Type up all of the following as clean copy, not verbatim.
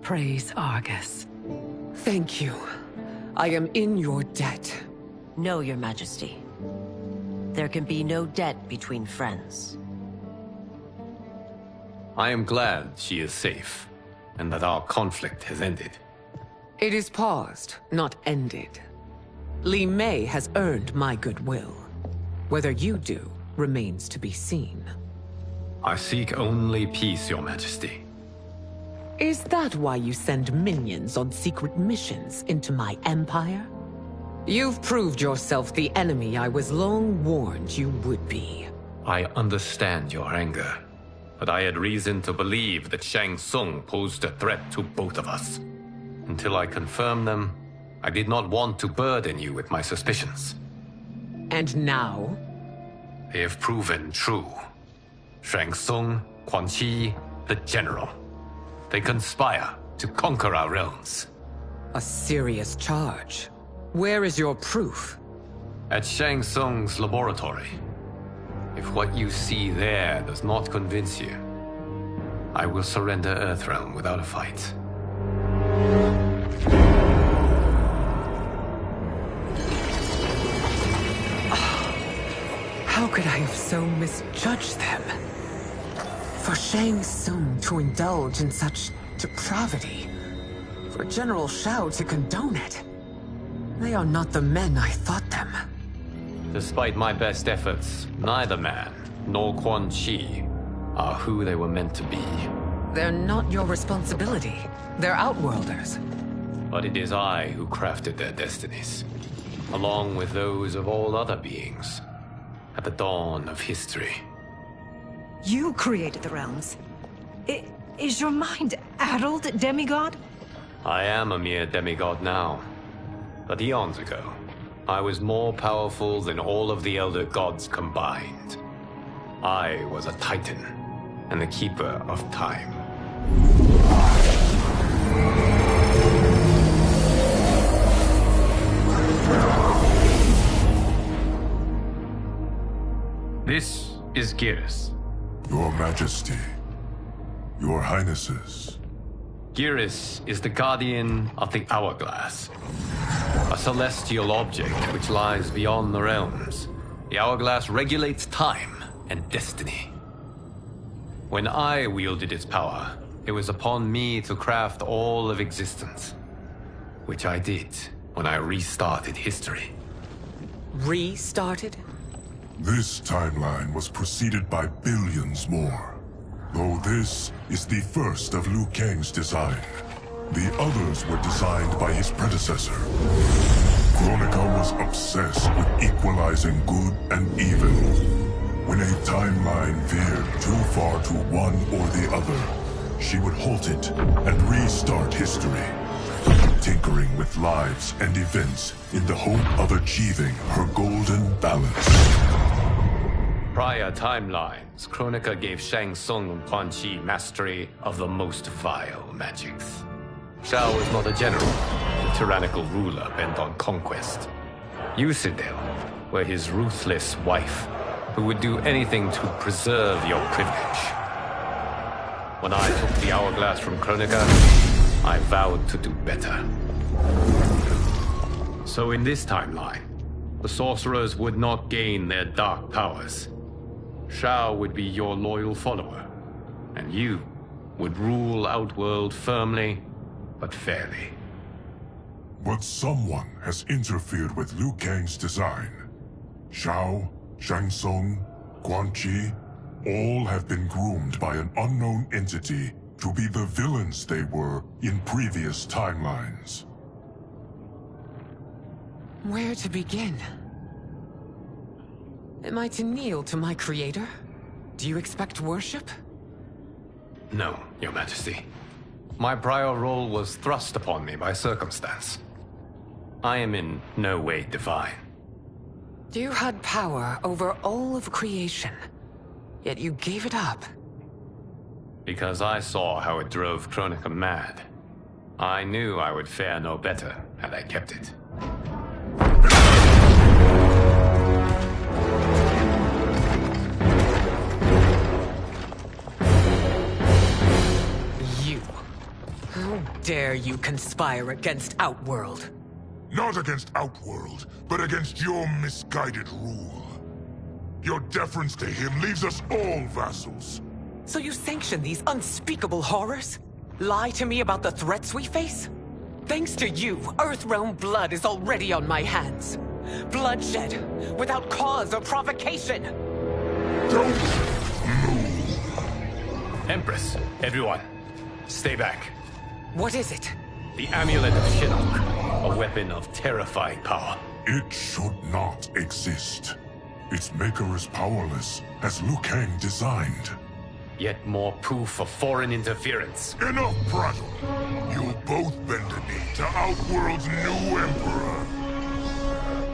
praise Argus. Thank you. I am in your debt. No, Your Majesty. There can be no debt between friends. I am glad she is safe, and that our conflict has ended. It is paused, not ended. Li Mei has earned my goodwill. Whether you do remains to be seen. I seek only peace, Your Majesty. Is that why you send minions on secret missions into my empire? You've proved yourself the enemy I was long warned you would be. I understand your anger, but I had reason to believe that Shang Tsung posed a threat to both of us. Until I confirmed them, I did not want to burden you with my suspicions. And now? They have proven true. Shang Tsung, Quan Chi, the General. They conspire to conquer our realms. A serious charge. Where is your proof? At Shang Tsung's laboratory. If what you see there does not convince you, I will surrender Earthrealm without a fight. How could I have so misjudged them? For Shang Tsung to indulge in such depravity, for General Shao to condone it, they are not the men I thought them. Despite my best efforts, neither man nor Quan Chi are who they were meant to be. They're not your responsibility. They're Outworlders. But it is I who crafted their destinies, along with those of all other beings, at the dawn of history. You created the realms. Is your mind addled, demigod? I am a mere demigod now. But eons ago, I was more powerful than all of the Elder Gods combined. I was a Titan, and the Keeper of Time. This is Geras. Your Majesty, Your Highnesses. Geras is the guardian of the Hourglass, a celestial object which lies beyond the realms. The Hourglass regulates time and destiny. When I wielded its power, it was upon me to craft all of existence, which I did when I restarted history. Restarted? This timeline was preceded by billions more. Though this is the first of Liu Kang's design, the others were designed by his predecessor. Kronika was obsessed with equalizing good and evil. When a timeline veered too far to one or the other, she would halt it and restart history, tinkering with lives and events in the hope of achieving her golden balance. Prior timelines, Kronika gave Shang Tsung and Quan Chi mastery of the most vile magics. Shao was not a general, a tyrannical ruler bent on conquest. You, Citadel, were his ruthless wife, who would do anything to preserve your privilege. When I took the Hourglass from Kronika, I vowed to do better. So in this timeline, the sorcerers would not gain their dark powers. Shao would be your loyal follower, and you would rule Outworld firmly, but fairly. But someone has interfered with Liu Kang's design. Shao, Shang Tsung, Quan Chi, all have been groomed by an unknown entity to be the villains they were in previous timelines. Where to begin? Am I to kneel to my creator? Do you expect worship? No, Your Majesty. My prior role was thrust upon me by circumstance. I am in no way divine. You had power over all of creation, yet you gave it up. Because I saw how it drove Kronika mad. I knew I would fare no better had I kept it. How dare you conspire against Outworld? Not against Outworld, but against your misguided rule. Your deference to him leaves us all vassals. So you sanction these unspeakable horrors? Lie to me about the threats we face? Thanks to you, Earthrealm blood is already on my hands. Bloodshed, without cause or provocation. Don't move. Empress, everyone, stay back. What is it? The Amulet of Shinnok, a weapon of terrifying power. It should not exist. Its maker is powerless, as Liu Kang designed. Yet more proof of foreign interference. Enough prattle. You'll both bend a knee to Outworld's new emperor.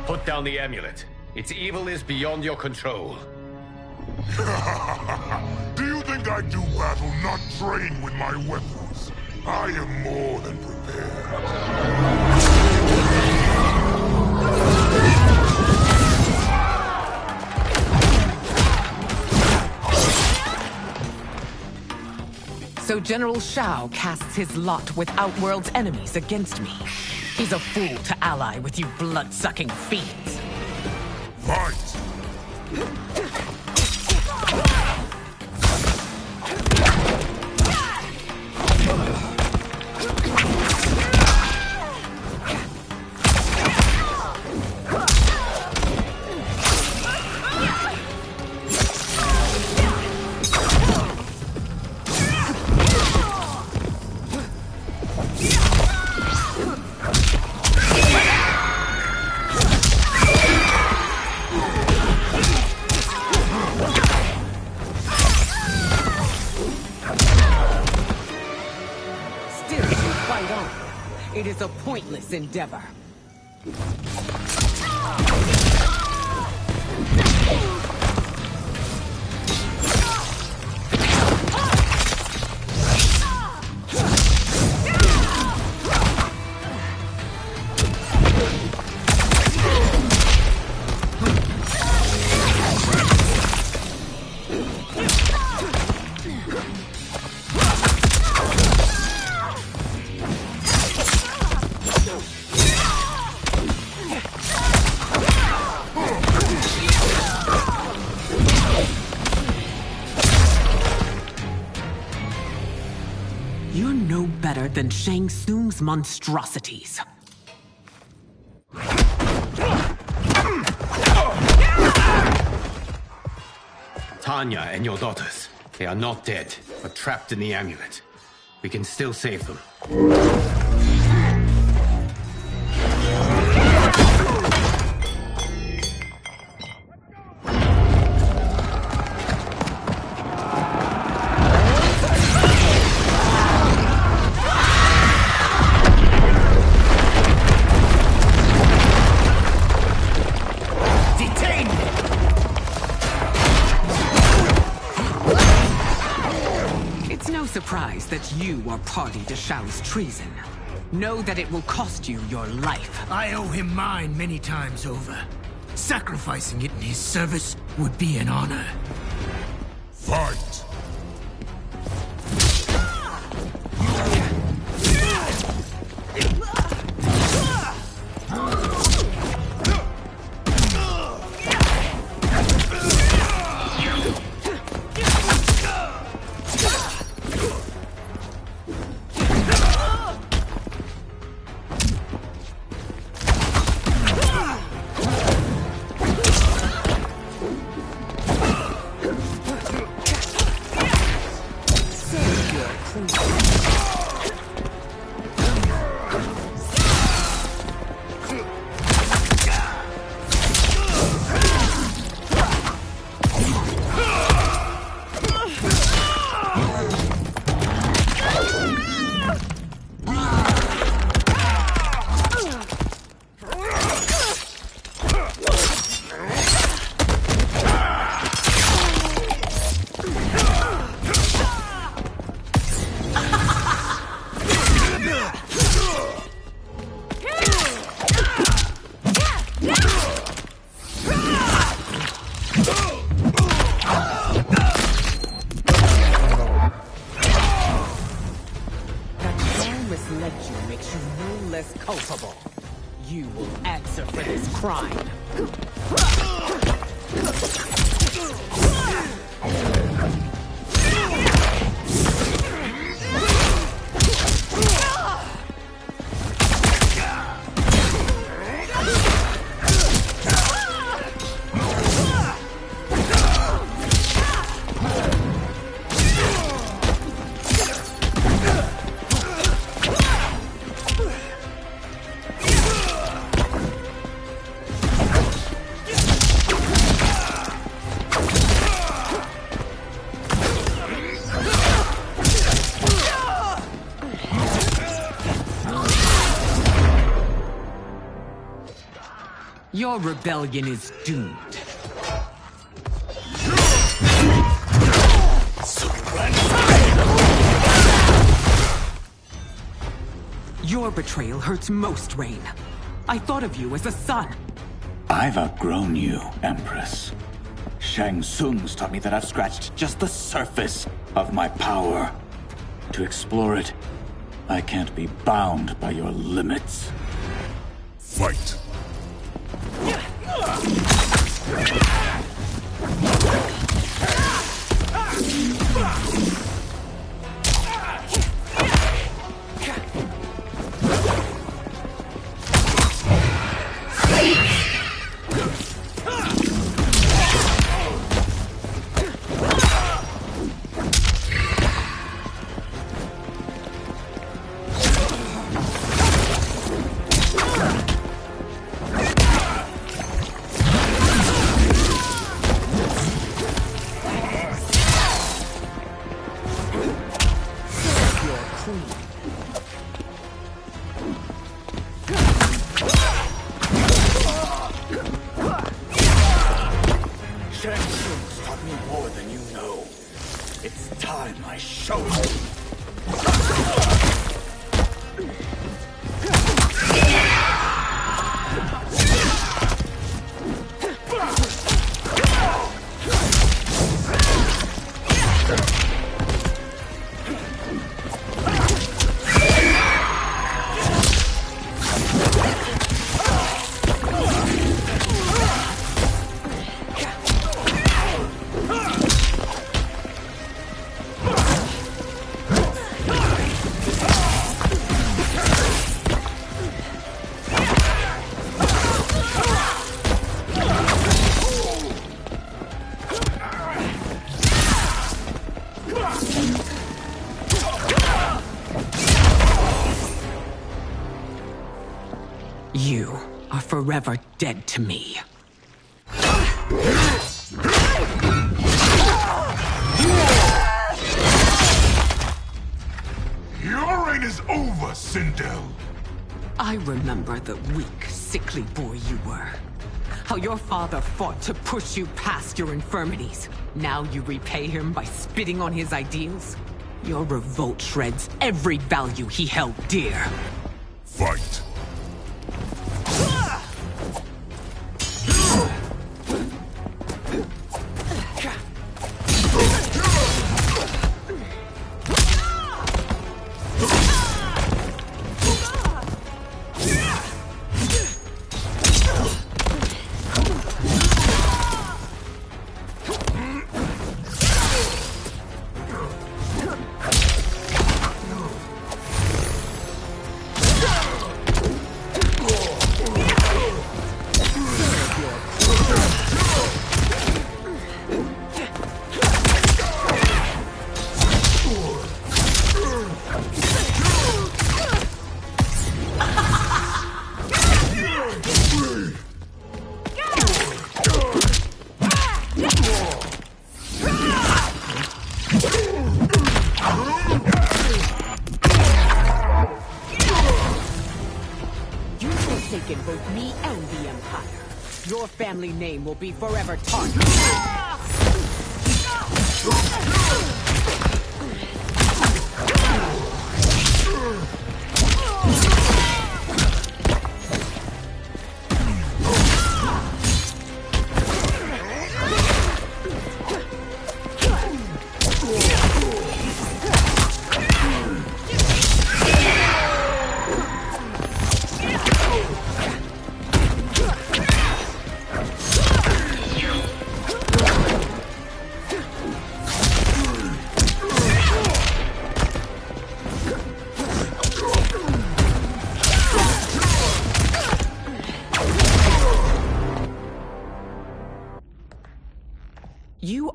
Put down the amulet. Its evil is beyond your control. Do you think I do battle not trained with my weapons? I am more than prepared. So General Shao casts his lot with Outworld's enemies against me. He's a fool to ally with you blood-sucking fiends. Fight! It is a pointless endeavor. You're no better than Shang Tsung's monstrosities. Tanya and your daughters, they are not dead, but trapped in the amulet. We can still save them. Surprised that you are party to Shao's treason. Know that it will cost you your life. I owe him mine many times over. Sacrificing it in his service would be an honor. Fight! misled you makes you no less culpable. You will answer for this crime. Your rebellion is doomed. Your betrayal hurts most, Rain. I thought of you as a son. I've outgrown you, Empress. Shang Tsung's taught me that I've scratched just the surface of my power. To explore it, I can't be bound by your limits. Fight! Shang Tsung's taught me more than you know. It's time I show you. You are forever dead to me. Your reign is over, Sindel! I remember the weak, sickly boy you were. How your father fought to push you past your infirmities. Now you repay him by spitting on his ideals? Your revolt shreds every value he held dear. Fight! Forsaken both me and the Empire. Your family name will be forever tarnished.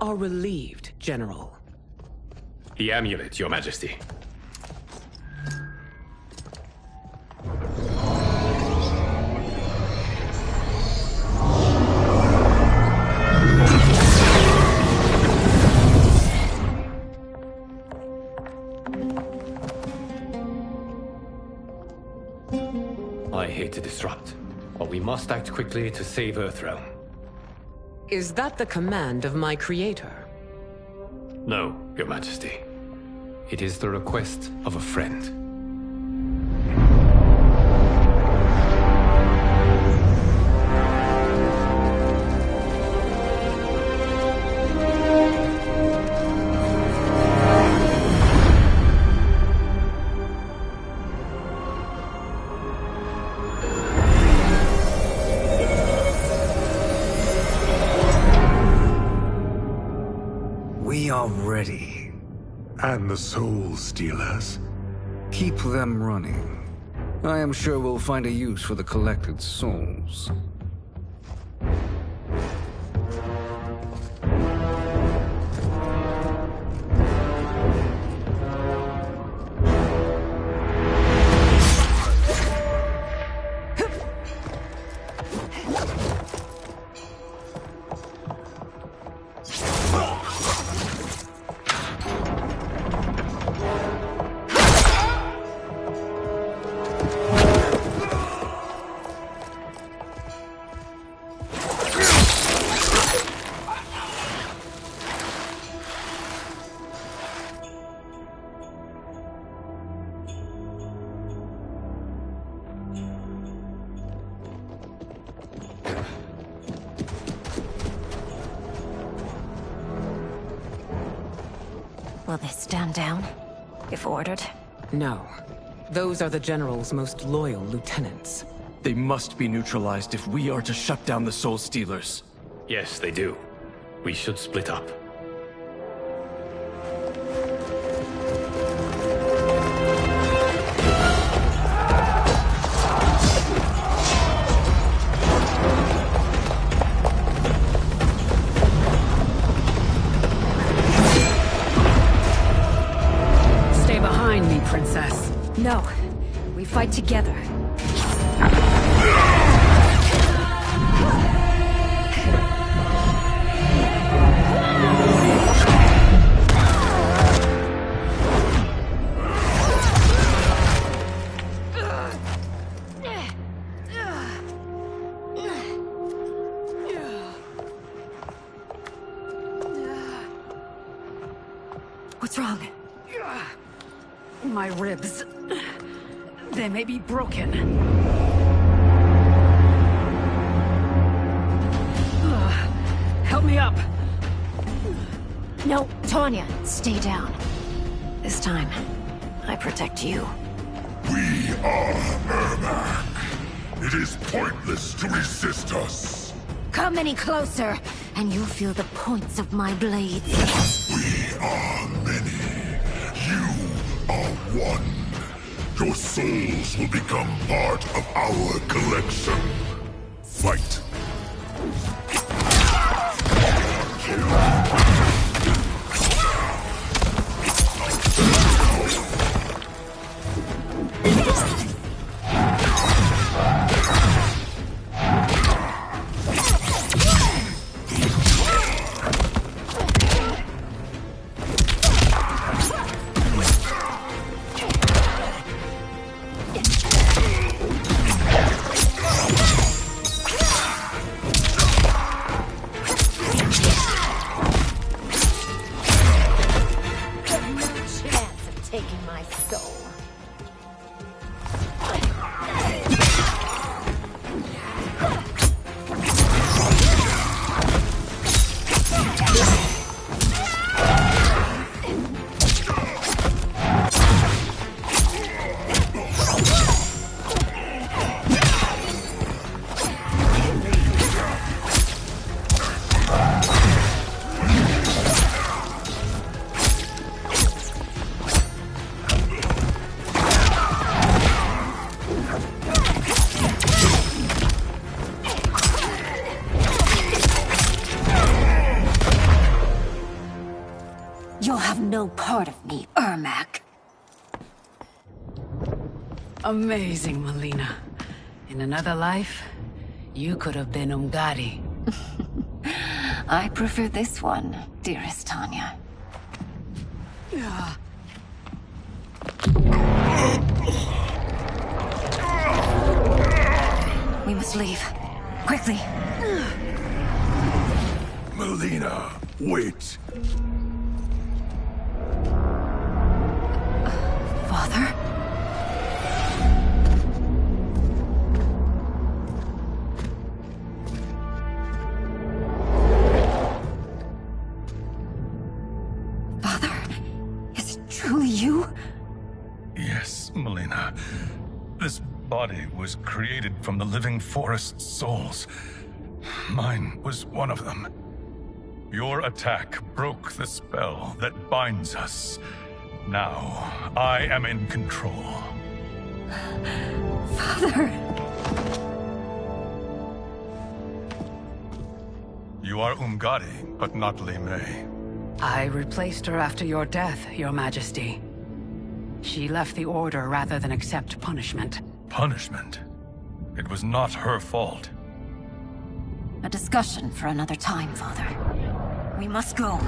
are relieved, General. The amulet, Your Majesty. I hate to disrupt, but we must act quickly to save Earthrealm. Is that the command of my creator? No, Your Majesty. It is the request of a friend. We are ready. And the Soul Stealers? Keep them running. I am sure we'll find a use for the collected souls. Will they stand down, if ordered? No. Those are the General's most loyal lieutenants. They must be neutralized if we are to shut down the Soul Stealers. Yes, they do. We should split up. Princess. No. We fight together. What's wrong? My ribs. They may be broken. Help me up! No, Tanya, stay down. This time, I protect you. We are Ermac. It is pointless to resist us. Come any closer, and you'll feel the points of my blades. We are many. You are one. Your souls will become part of our collection. Fight. still part of me, Ermac. Amazing, Melina. In another life, you could have been Umgadi. I prefer this one, dearest Tanya. We must leave. Quickly. Melina, wait. Father? Father? Is it truly you? Yes, Melina. This body was created from the living forest's souls. Mine was one of them. Your attack broke the spell that binds us. Now, I am in control. Father! You are Umgadi, but not Li Mei. I replaced her after your death, Your Majesty. She left the Order rather than accept punishment. Punishment? It was not her fault. A discussion for another time, Father. We must go.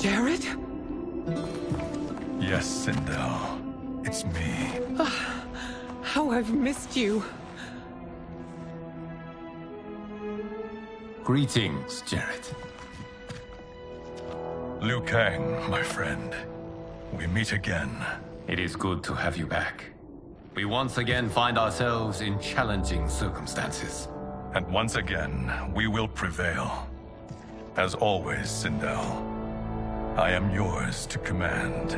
Jared? Yes, Sindel. It's me. How I've missed you. Greetings, Jared. Liu Kang, my friend. We meet again. It is good to have you back. We once again find ourselves in challenging circumstances. And once again, we will prevail. As always, Sindel, I am yours to command.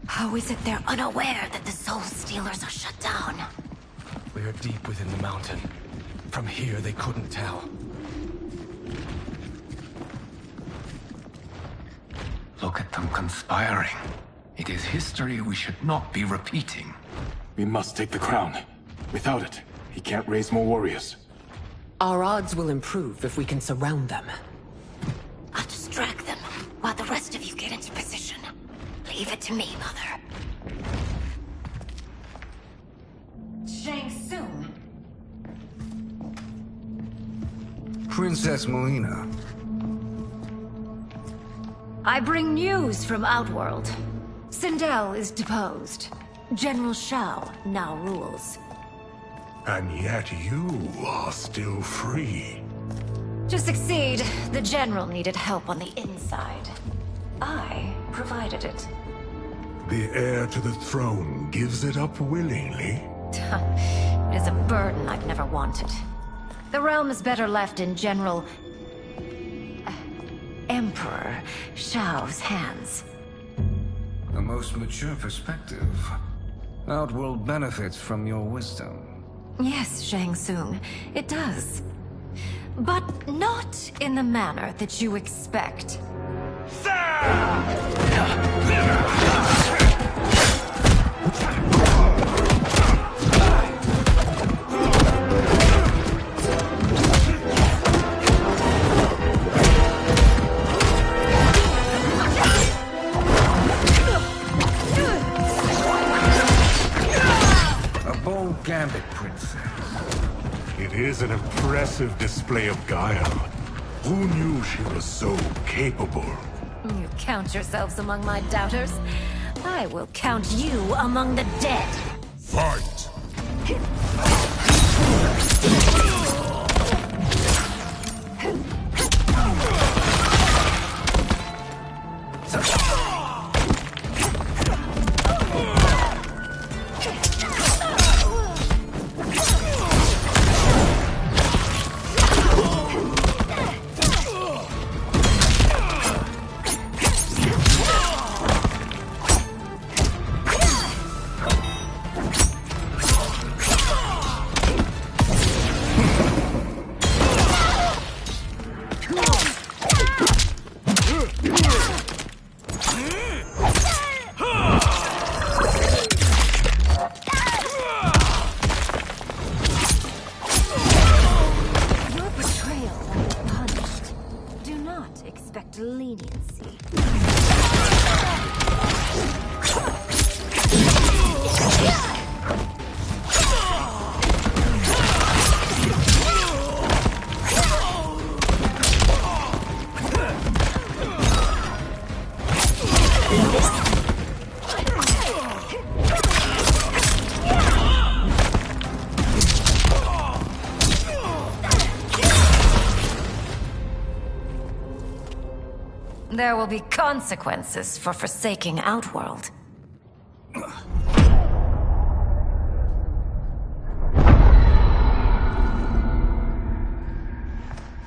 How is it they're unaware that the Soul Stealers are shut down? We are deep within the mountain. From here, they couldn't tell. Look at them conspiring. It is history we should not be repeating. We must take the crown. Without it, he can't raise more warriors. Our odds will improve if we can surround them. I'll distract them while the rest of you get into position. Leave it to me, Mother. Shang Tsung. Princess Melina. I bring news from Outworld. Sindel is deposed. General Shao now rules. And yet you are still free. To succeed, the General needed help on the inside. I provided it. The heir to the throne gives it up willingly. It is a burden I've never wanted. The realm is better left in General... Emperor Shao's hands. A most mature perspective. Outworld benefits from your wisdom. Yes, Shang Tsung, it does. But not in the manner that you expect. A bold gambit, princess. It is an impressive display of guile. Who knew she was so capable? You count yourselves among my doubters. I will count you among the dead. Fight! There will be consequences for forsaking Outworld.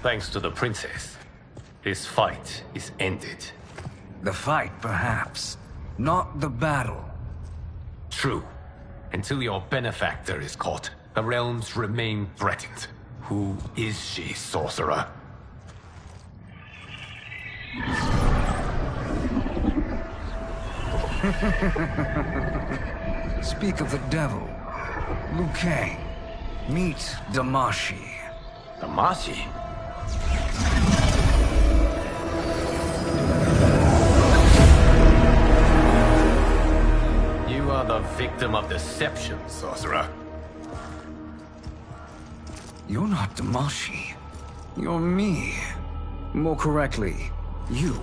Thanks to the princess, this fight is ended. The fight, perhaps. Not the battle. True. Until your benefactor is caught, the realms remain threatened. Who is she, sorcerer? Speak of the devil. Liu Kang. Meet Damashi. Damashi? You are the victim of deception, sorcerer. You're not Damashi. You're me. More correctly, you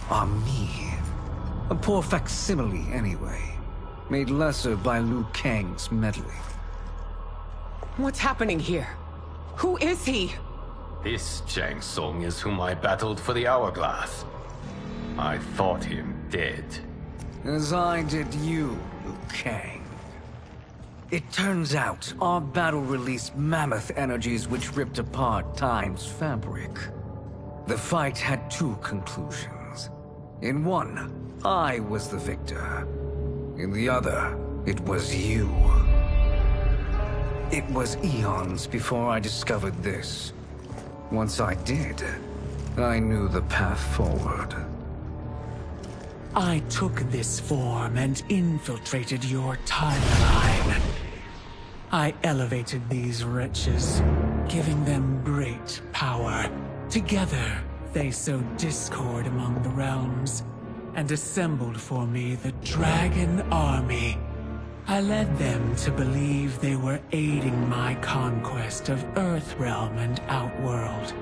are me. A poor facsimile, anyway. Made lesser by Liu Kang's meddling. What's happening here? Who is he? This Shang Tsung is whom I battled for the Hourglass. I thought him dead. As I did you, Liu Kang. It turns out our battle released mammoth energies which ripped apart time's fabric. The fight had two conclusions. In one, I was the victor. In the other, it was you. It was eons before I discovered this. Once I did, I knew the path forward. I took this form and infiltrated your timeline. I elevated these wretches, giving them great power. Together, they sowed discord among the realms, and assembled for me the Dragon Army. I led them to believe they were aiding my conquest of Earthrealm and Outworld.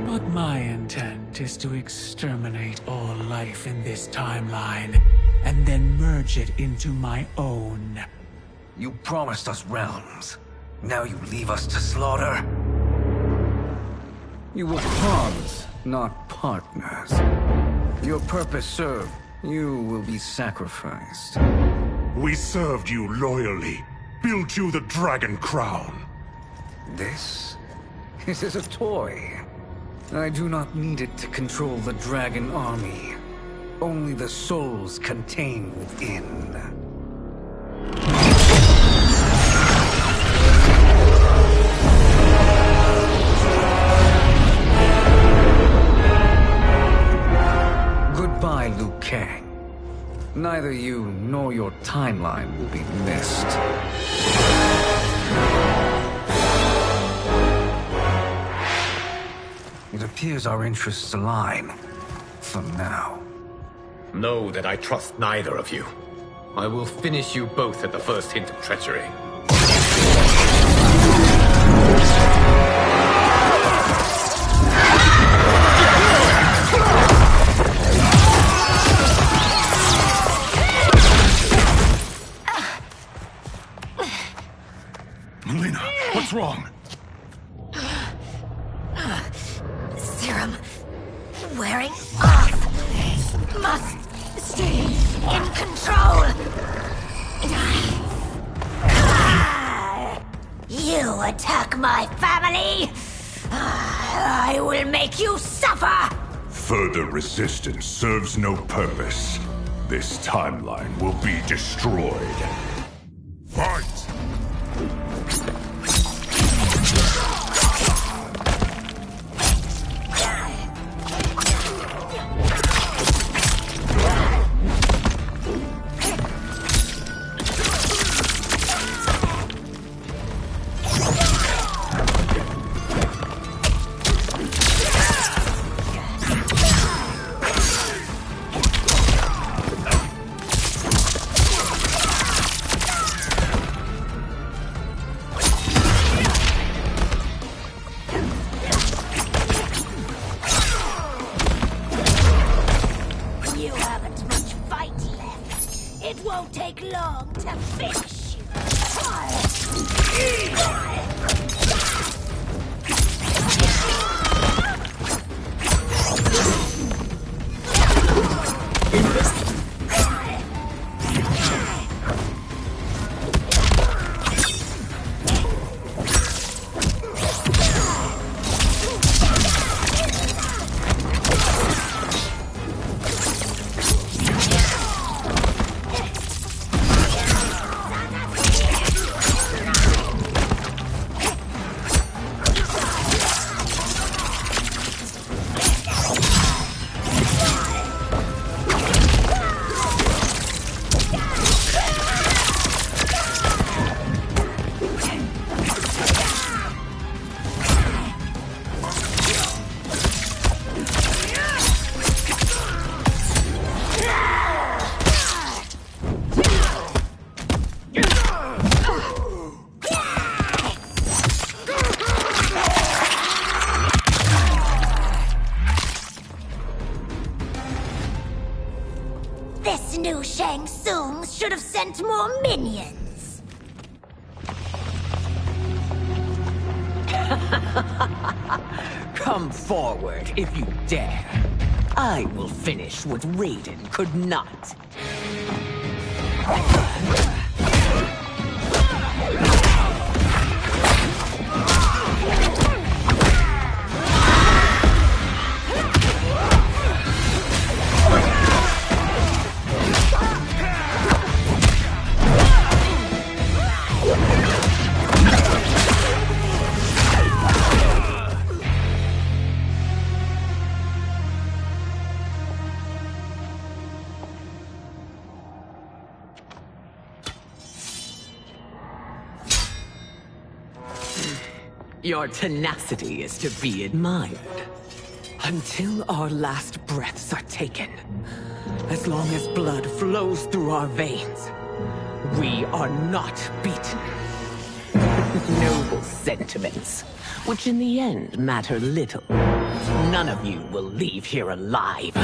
But my intent is to exterminate all life in this timeline, and then merge it into my own. You promised us realms. Now you leave us to slaughter? You were pawns, not partners. Your purpose served, you will be sacrificed. We served you loyally, built you the Dragon Crown. This is a toy. I do not need it to control the Dragon Army. Only the souls contained within. Goodbye, Liu Kang. Neither you nor your timeline will be missed. It appears our interests align. For now. Know that I trust neither of you. I will finish you both at the first hint of treachery. Melina, what's wrong? Serum wearing off. Must stay in control. You attack my family. I will make you suffer. Further resistance serves no purpose. This timeline will be destroyed. Fight! This new Shang Tsung should have sent more minions. Come forward if you dare. I will finish what Raiden could not. Your tenacity is to be admired. Until our last breaths are taken, as long as blood flows through our veins, we are not beaten. Noble sentiments, which in the end matter little. None of you will leave here alive.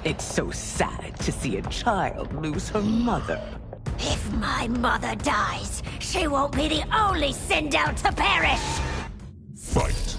It's so sad to see a child lose her mother. If my mother dies, she won't be the only Sindel to perish! Fight.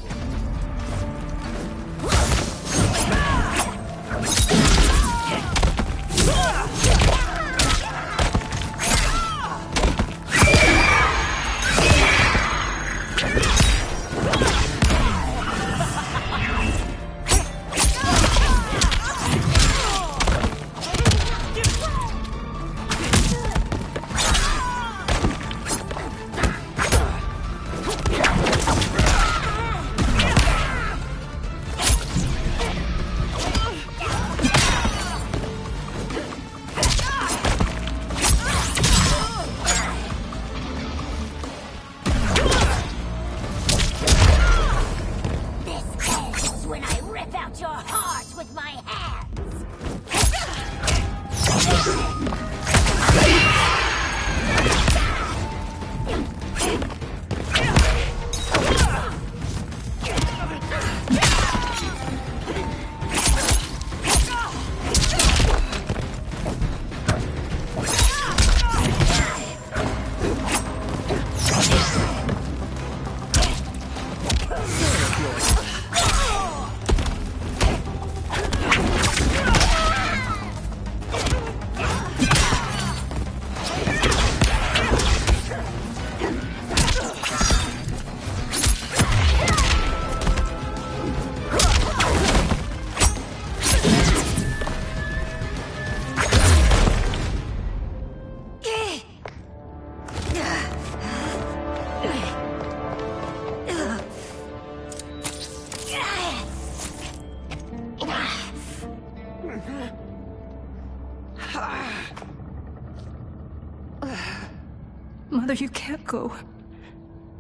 Mother, you can't go.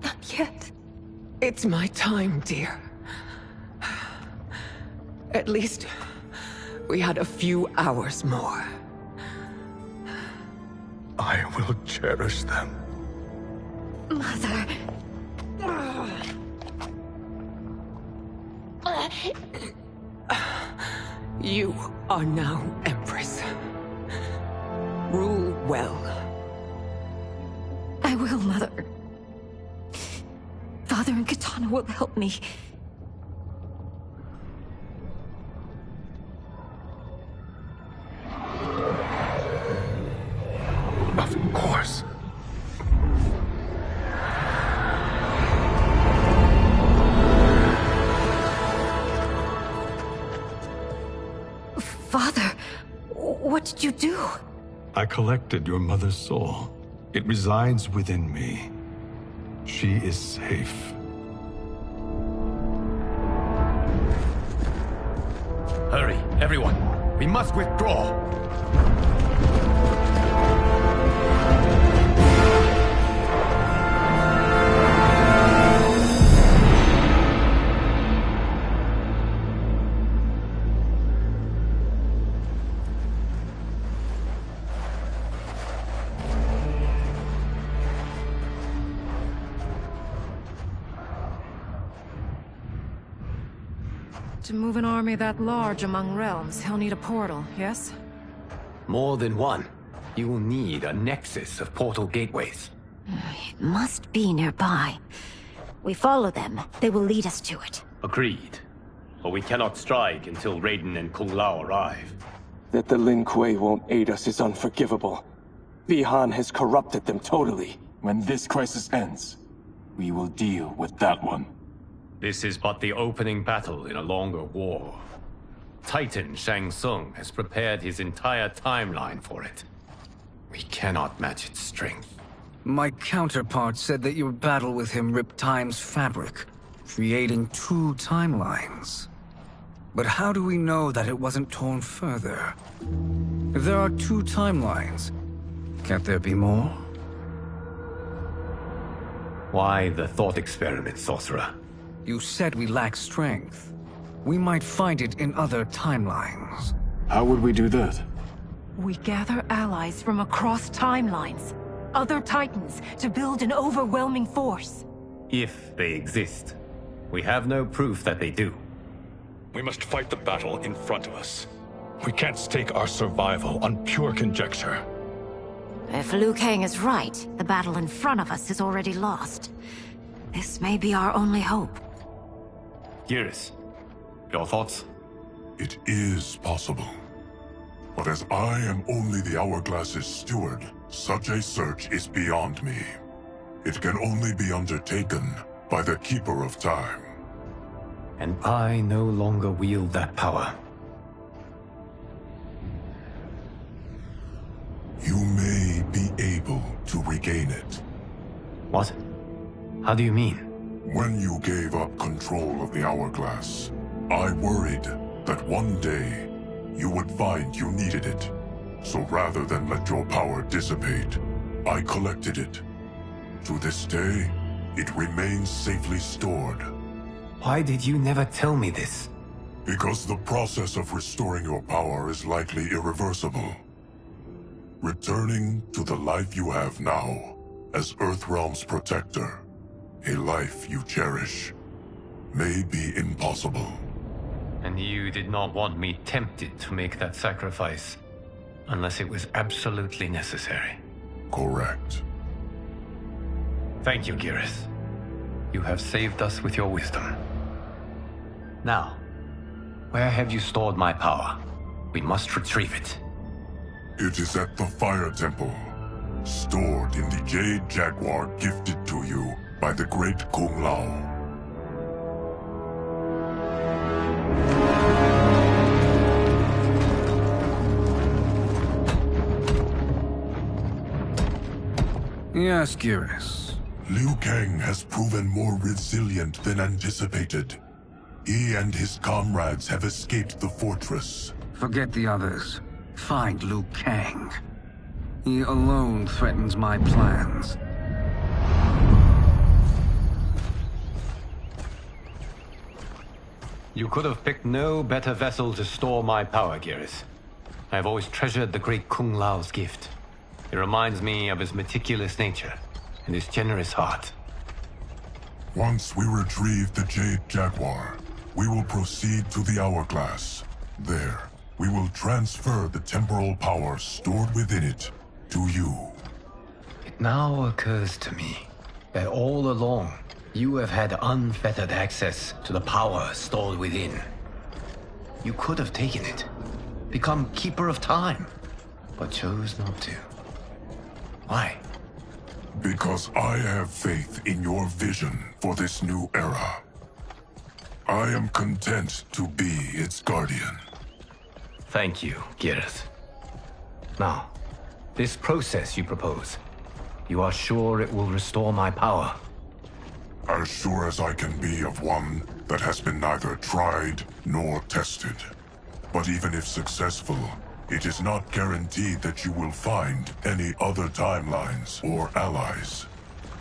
Not yet. It's my time, dear. At least, we had a few hours more. I will cherish them. Mother. You are now Empress. Rule well. I will, Mother. Father and Katana will help me. Of course. Father, what did you do? I collected your mother's soul. It resides within me. She is safe. Hurry, everyone. We must withdraw. To move an army that large among realms, he'll need a portal, yes? More than one. You will need a nexus of portal gateways. It must be nearby. We follow them. They will lead us to it. Agreed. But we cannot strike until Raiden and Kung Lao arrive. That the Lin Kuei won't aid us is unforgivable. Bihan has corrupted them totally. When this crisis ends, we will deal with that one. This is but the opening battle in a longer war. Titan Shang Tsung has prepared his entire timeline for it. We cannot match its strength. My counterpart said that your battle with him ripped time's fabric, creating 2 timelines. But how do we know that it wasn't torn further? If there are 2 timelines, can't there be more? Why the thought experiment, Sorcerer? You said we lack strength. We might find it in other timelines. How would we do that? We gather allies from across timelines, other Titans, to build an overwhelming force. If they exist. We have no proof that they do. We must fight the battle in front of us. We can't stake our survival on pure conjecture. If Liu Kang is right, the battle in front of us is already lost. This may be our only hope. Geras, your thoughts? It is possible. But as I am only the Hourglass's steward, such a search is beyond me. It can only be undertaken by the Keeper of Time. And I no longer wield that power. You may be able to regain it. What? How do you mean? When you gave up control of the Hourglass, I worried that one day you would find you needed it. So rather than let your power dissipate, I collected it. To this day, it remains safely stored. Why did you never tell me this? Because the process of restoring your power is likely irreversible. Returning to the life you have now, as Earthrealm's protector, a life you cherish, may be impossible. And you did not want me tempted to make that sacrifice, unless it was absolutely necessary. Correct. Thank you, Geras. You have saved us with your wisdom. Now, where have you stored my power? We must retrieve it. It is at the Fire Temple, stored in the Jade Jaguar gifted to you by the great Kung Lao. Yes, Geras. Liu Kang has proven more resilient than anticipated. He and his comrades have escaped the fortress. Forget the others. Find Liu Kang. He alone threatens my plans. You could have picked no better vessel to store my power, Gareth. I have always treasured the great Kung Lao's gift. It reminds me of his meticulous nature and his generous heart. Once we retrieve the Jade Jaguar, we will proceed to the Hourglass. There, we will transfer the temporal power stored within it to you. It now occurs to me that all along, you have had unfettered access to the power stored within. You could have taken it, become Keeper of Time, but chose not to. Why? Because I have faith in your vision for this new era. I am content to be its guardian. Thank you, Gareth. Now, this process you propose, you are sure it will restore my power? As sure as I can be of one that has been neither tried nor tested. But even if successful, it is not guaranteed that you will find any other timelines or allies.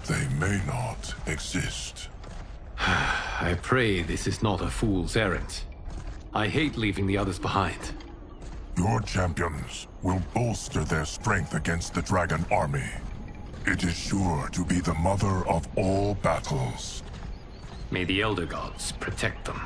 They may not exist. I pray this is not a fool's errand. I hate leaving the others behind. Your champions will bolster their strength against the Dragon Army. It is sure to be the mother of all battles. May the Elder Gods protect them.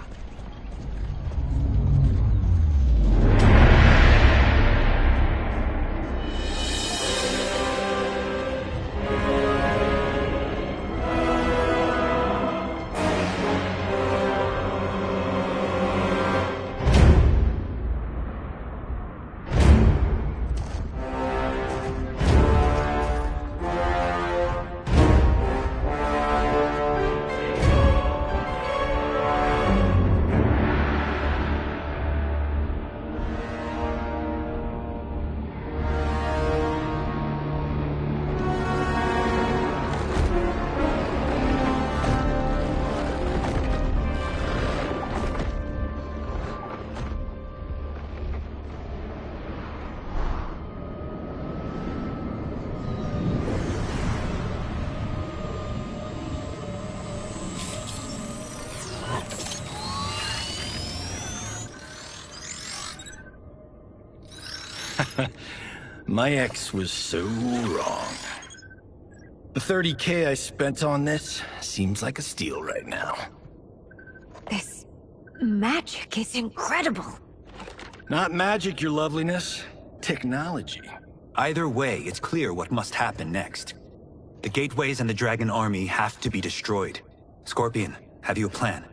My ex was so wrong. The 30K I spent on this seems like a steal right now. This magic is incredible. Not magic, your loveliness. Technology. Either way, it's clear what must happen next. The gateways and the Dragon Army have to be destroyed. Scorpion, have you a plan?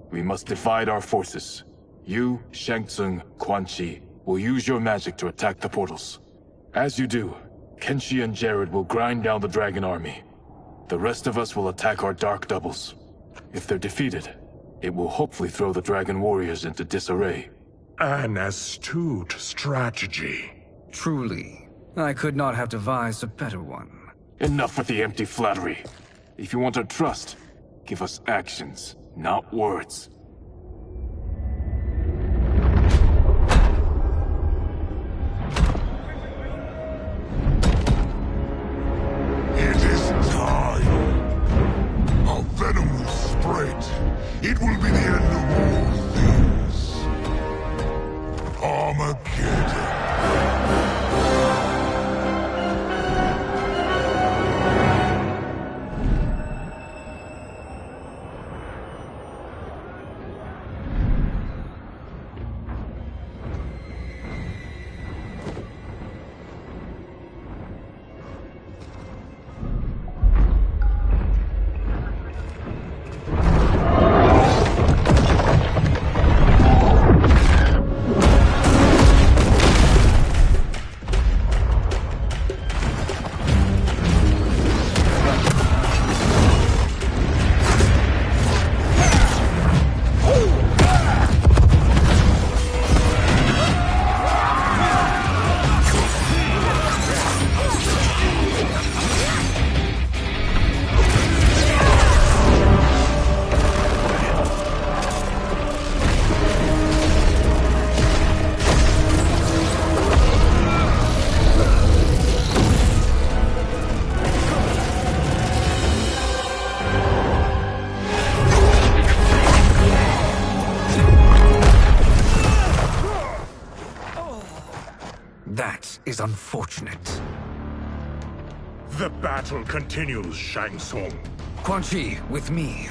We must divide our forces. You, Shang Tsung, Quan Chi, will use your magic to attack the portals. As you do, Kenshi and Jared will grind down the Dragon Army. The rest of us will attack our Dark Doubles. If they're defeated, it will hopefully throw the Dragon Warriors into disarray. An astute strategy. Truly, I could not have devised a better one. Enough with the empty flattery. If you want our trust, give us actions, not words. Venom will spread. It will be the end of all things. Armageddon. unfortunate. The battle continues, Shang Tsung. Quan Chi, with me.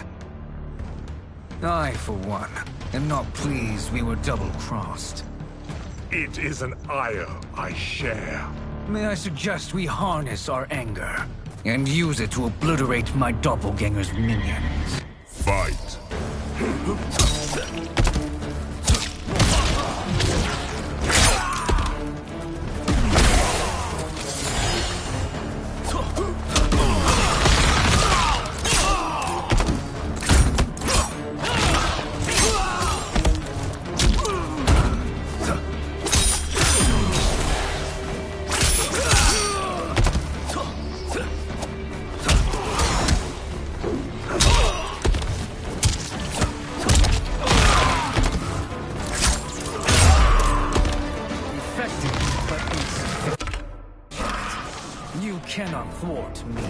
I, for one, am not pleased we were double-crossed. It is an ire I share. May I suggest we harness our anger and use it to obliterate my doppelganger's minions? Fight. You cannot thwart me.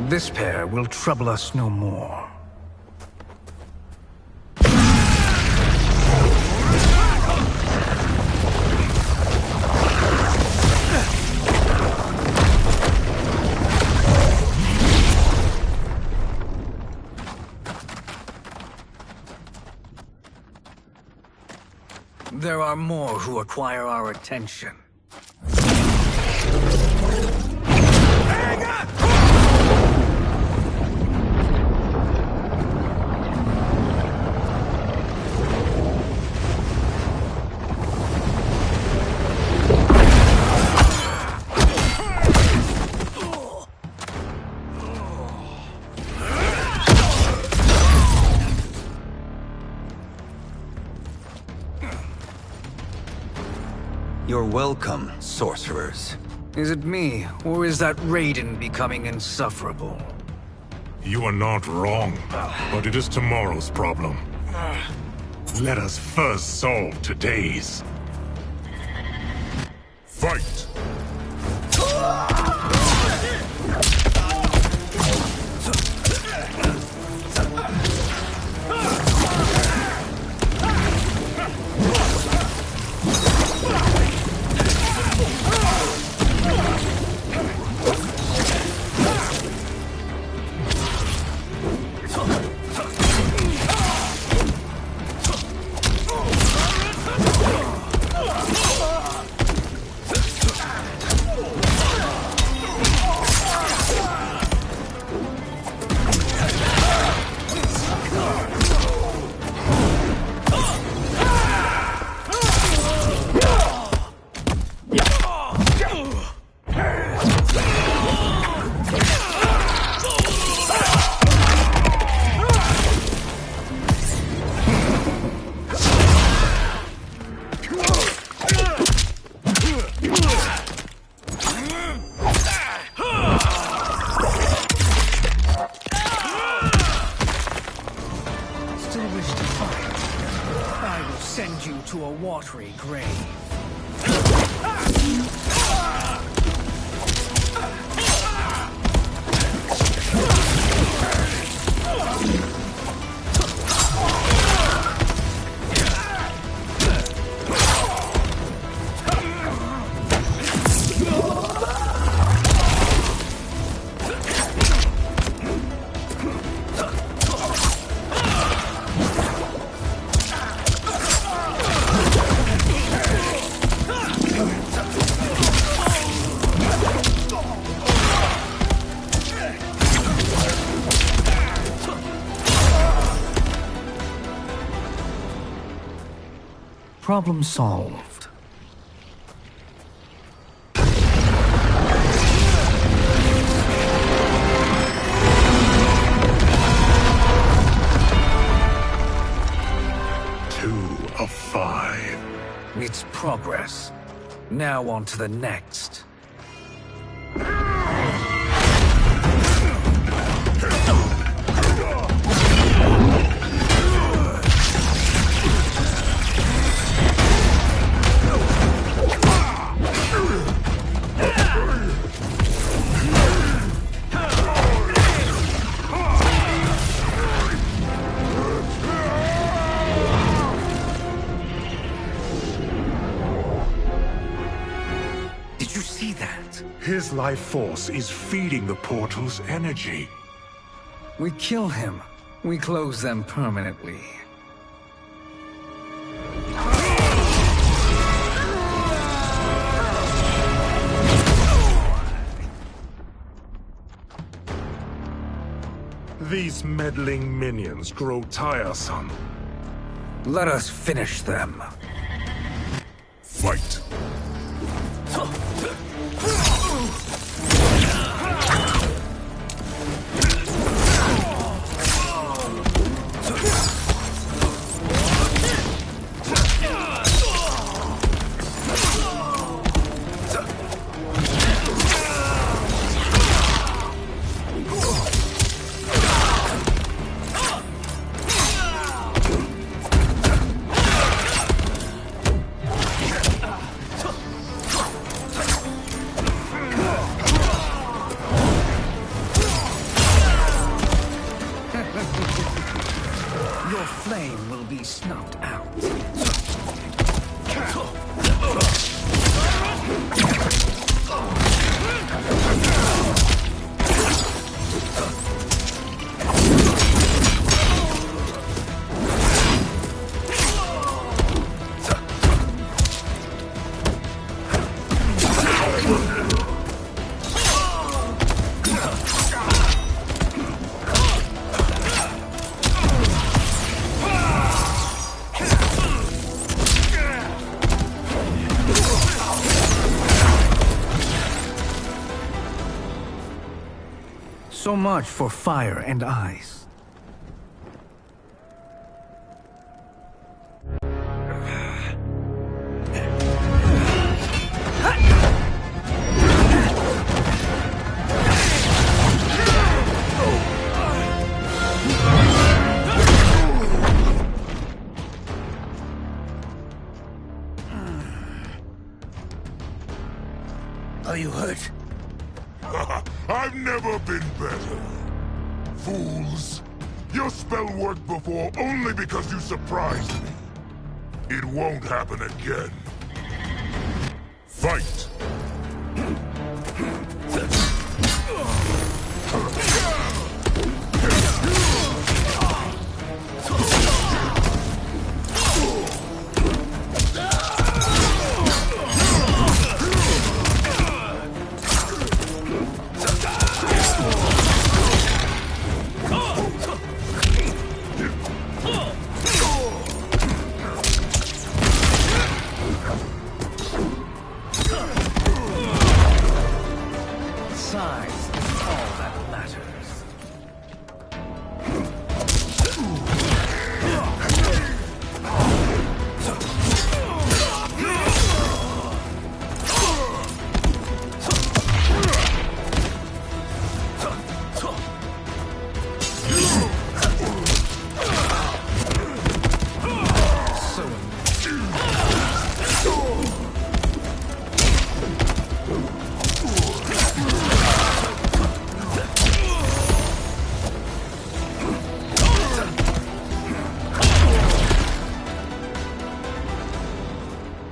This pair will trouble us no more. There are more who acquire our attention. You're welcome, sorcerers. Is it me, or is that Raiden becoming insufferable? You are not wrong, but it is tomorrow's problem. Let us first solve today's. Fight! Send you to a watery grave. Problem solved. Of 5. It's progress. Now on to the next. His life force is feeding the portal's energy. We kill him. We close them permanently. These meddling minions grow tiresome. Let us finish them. Fight. Your flame will be snuffed out. So much for fire and ice. Are you hurt? I've never been better. Fools. Your spell worked before only because you surprised me. It won't happen again. Fight!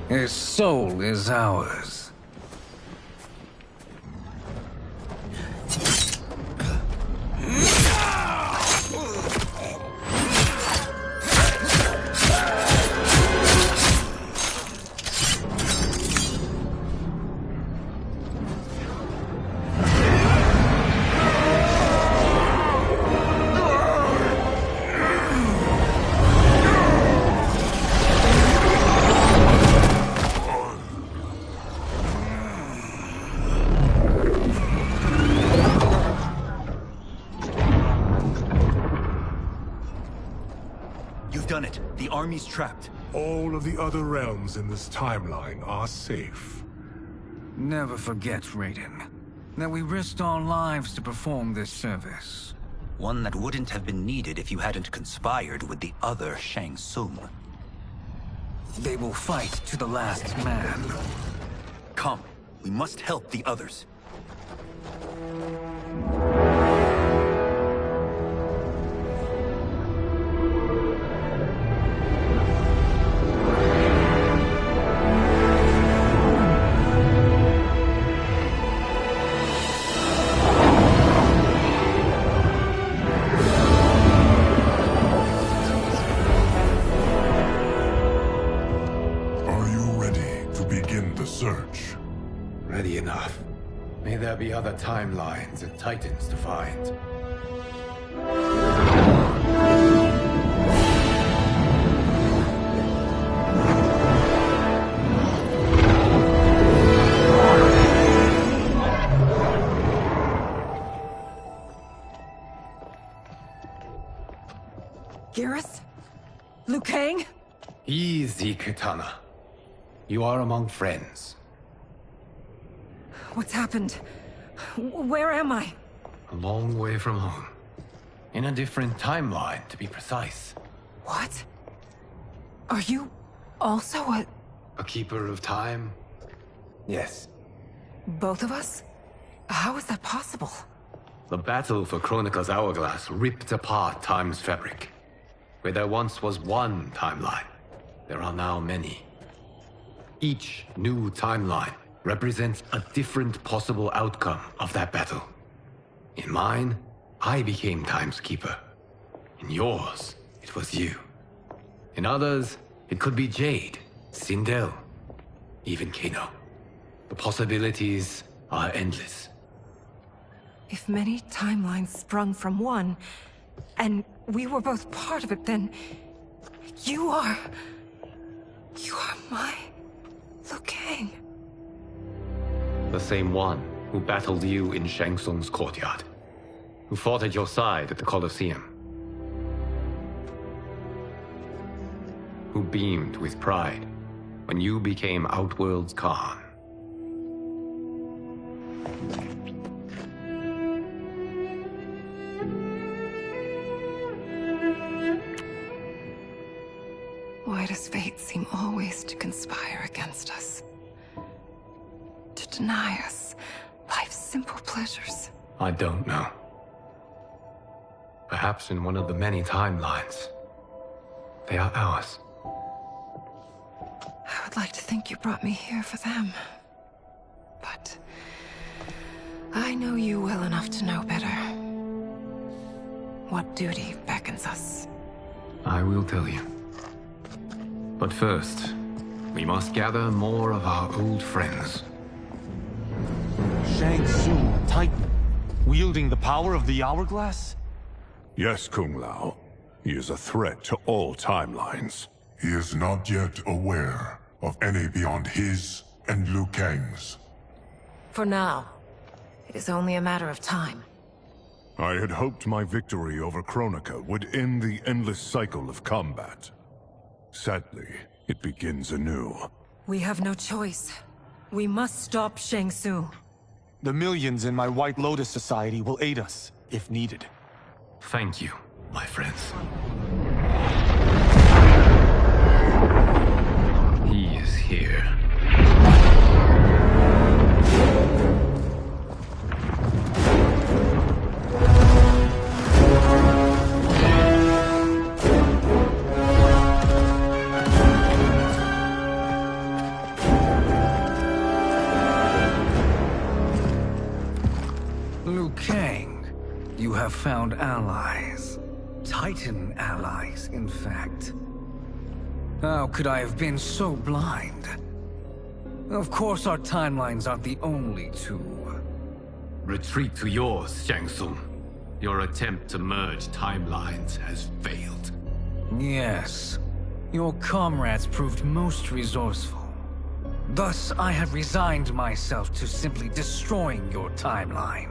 His soul is ours. done it. The army's trapped. All of the other realms in this timeline are safe. Never forget, Raiden, that we risked our lives to perform this service. One that wouldn't have been needed if you hadn't conspired with the other Shang Tsung. They will fight to the last man. Come, we must help the others. Search. Ready enough. May there be other timelines and titans to find. Garrus? Liu Kang? Easy, Kitana. You are among friends. What's happened? Where am I? A long way from home. In a different timeline, to be precise. What? Are you also a keeper of time? Yes. both of us? How is that possible? The battle for Chronica's hourglass ripped apart time's fabric. Where there once was one timeline, there are now many. Each new timeline represents a different possible outcome of that battle. In mine, I became Time's Keeper. In yours, it was you. In others, it could be Jade, Sindel, even Kano. The possibilities are endless. If many timelines sprung from one, and we were both part of it, then you are my Liu Kang. The same one who battled you in Shang Tsung's courtyard. Who fought at your side at the Colosseum. Who beamed with pride when you became Outworld's Khan. Why does fate seem always to conspire against us? To deny us life's simple pleasures? I don't know. Perhaps in one of the many timelines, they are ours. I would like to think you brought me here for them. But I know you well enough to know better. What duty beckons us? I will tell you. But first, we must gather more of our old friends. Shang Tsung, Titan, wielding the power of the hourglass? Yes, Kung Lao. He is a threat to all timelines. He is not yet aware of any beyond his and Liu Kang's. For now, it is only a matter of time. I had hoped my victory over Chronica would end the endless cycle of combat. Sadly, it begins anew. We have no choice. We must stop Shang Tsung. The millions in my White Lotus Society will aid us, if needed. Thank you, my friends. He is here. Liu Kang, you have found allies. Titan allies, in fact. How could I have been so blind? Of course our timelines aren't the only two. Retreat to yours, Shang Tsung. Your attempt to merge timelines has failed. Yes. Your comrades proved most resourceful. Thus, I have resigned myself to simply destroying your timeline.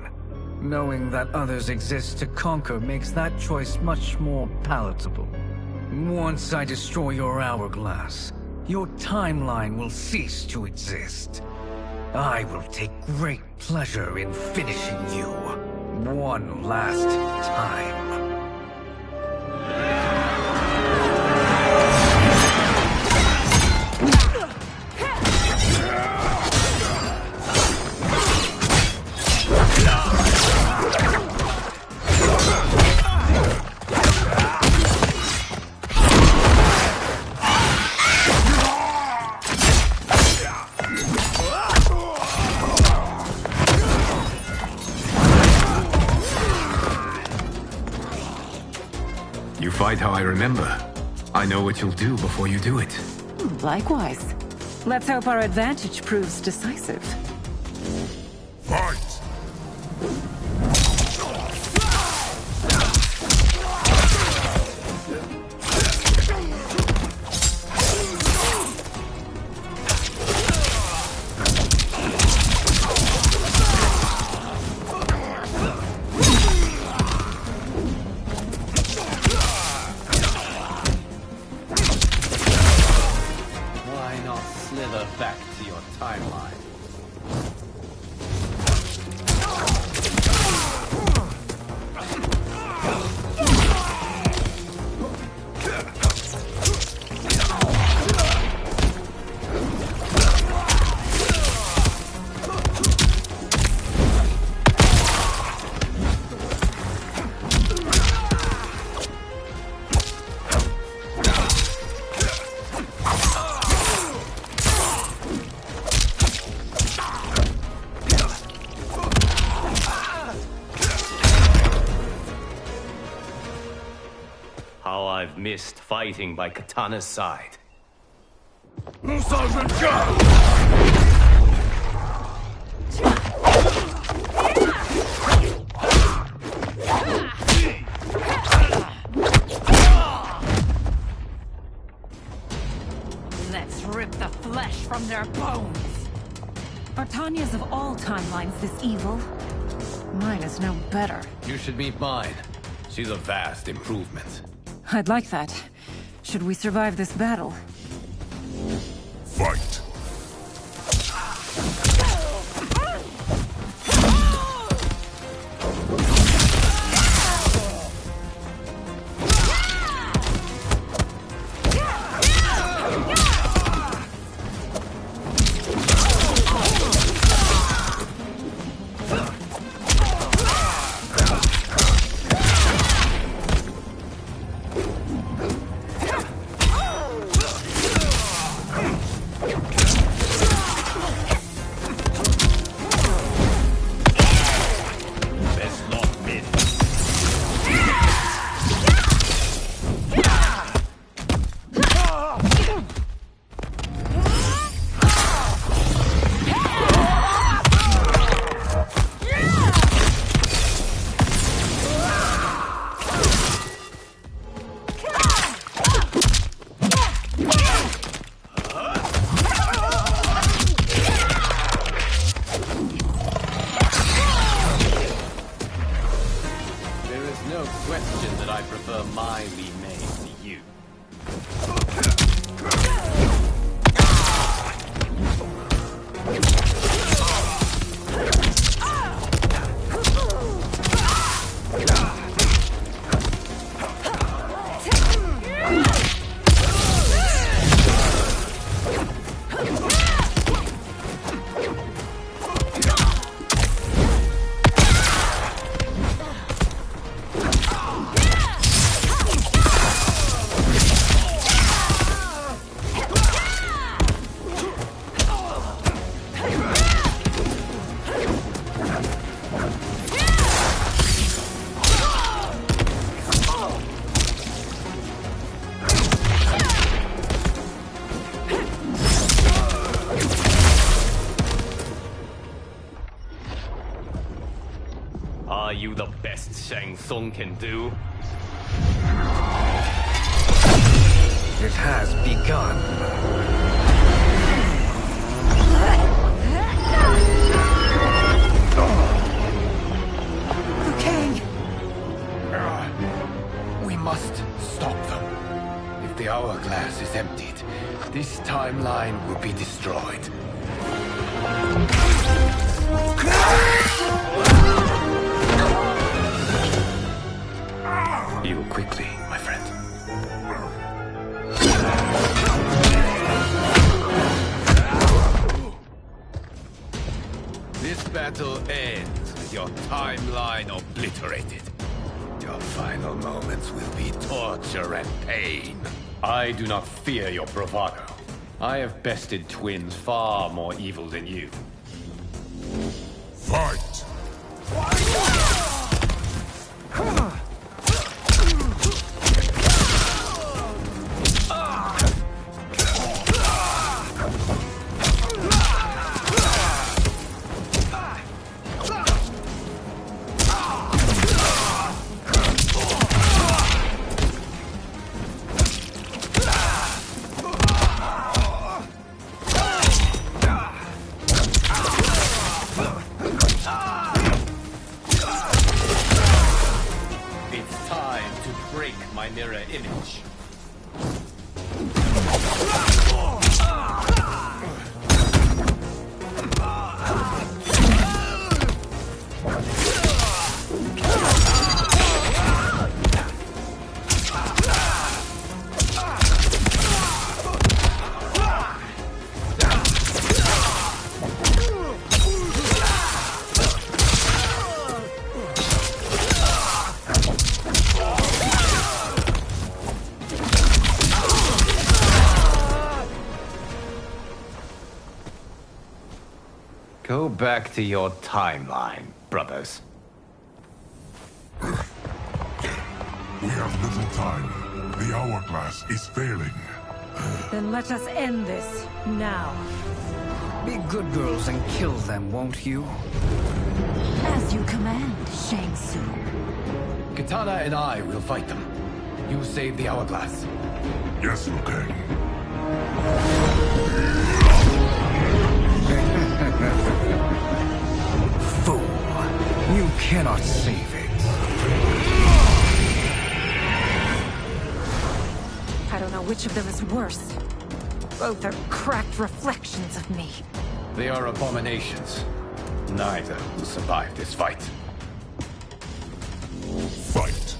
Knowing that others exist to conquer makes that choice much more palatable. Once I destroy your hourglass, your timeline will cease to exist. I will take great pleasure in finishing you one last time. Fight how I remember. I know what you'll do before you do it. Likewise. Let's hope our advantage proves decisive. Fight! Back to your timeline. How I've missed fighting by Katana's side. Let's rip the flesh from their bones. Are Tanya's of all timelines this evil? Mine is no better. You should meet mine. She's a vast improvement. I'd like that. Should we survive this battle? Fight! No question that I prefer my remade to you. Are you the best Shang Tsung can do? It has begun. We must stop them. hourglass is emptied, this timeline will be destroyed. Heal quickly, my friend. This battle ends with your timeline obliterated. Your final moments will be torture and pain. I do not fear your bravado. I have bested twins far more evil than you. Fight! It's time to break my mirror image. Go back to your timeline, brothers. We have little time. The hourglass is failing. Then let us end this, now. Be good girls and kill them, won't you? As you command, Shang Tsung. Katana and I will fight them. You save the hourglass. Yes, Liu Kang. Fool! You cannot save it. I don't know which of them is worse. Both are cracked reflections of me. They are abominations. Neither will survive this fight. Fight!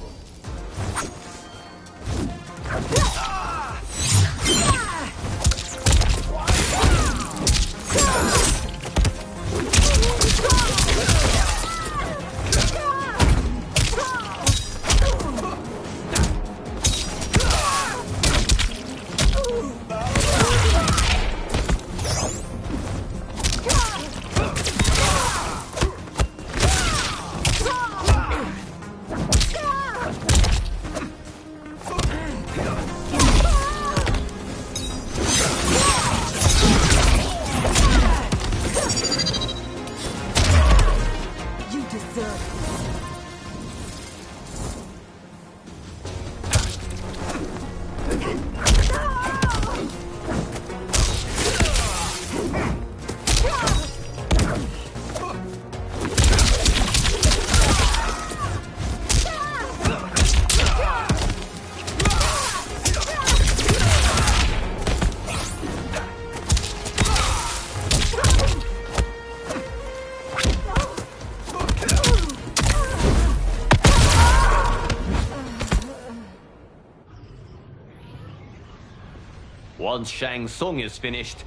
Once Shang Tsung is finished,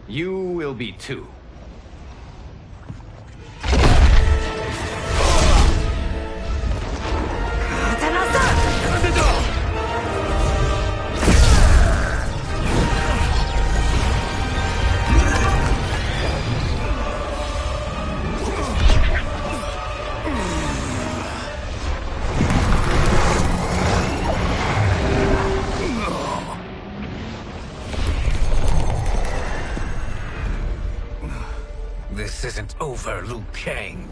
you will be too. This isn't over, Liu Kang.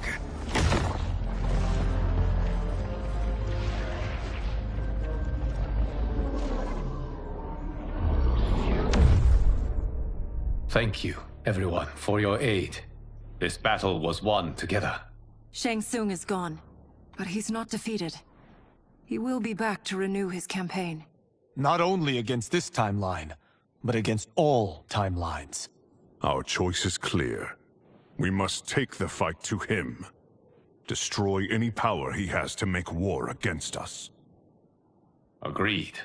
Thank you, everyone, for your aid. This battle was won together. Shang Tsung is gone, but he's not defeated. He will be back to renew his campaign. Not only against this timeline, but against all timelines. Our choice is clear. We must take the fight to him. Destroy any power he has to make war against us. Agreed.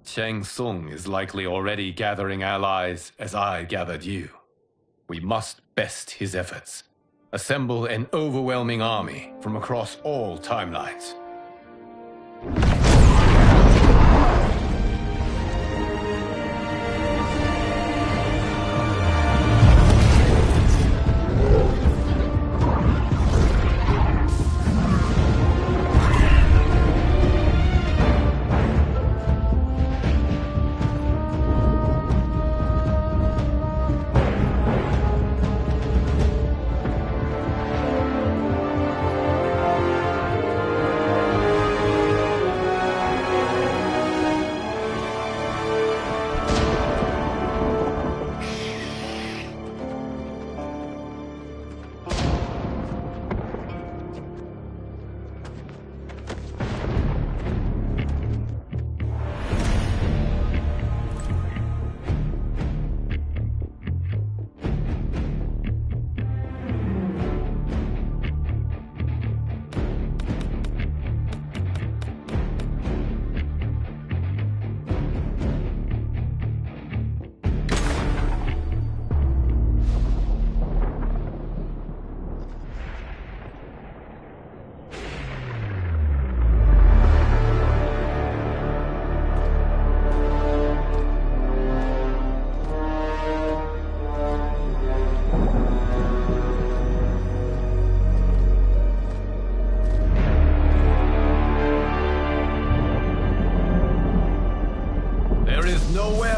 Shang Tsung is likely already gathering allies as I gathered you. We must best his efforts. Assemble an overwhelming army from across all timelines.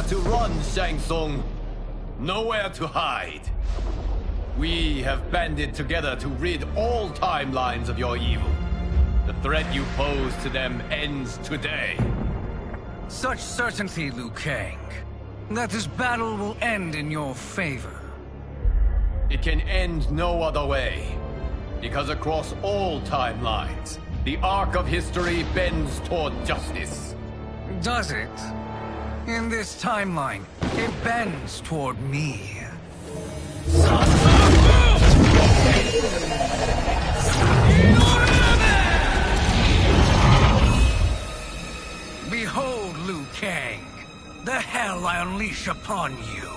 To run, Shang Tsung. Nowhere to hide. We have banded together to rid all timelines of your evil. The threat you pose to them ends today. Such certainty, Liu Kang, that this battle will end in your favor. It can end no other way. Because across all timelines, the arc of history bends toward justice. Does it? In this timeline, it bends toward me. Behold, Liu Kang, the hell I unleash upon you.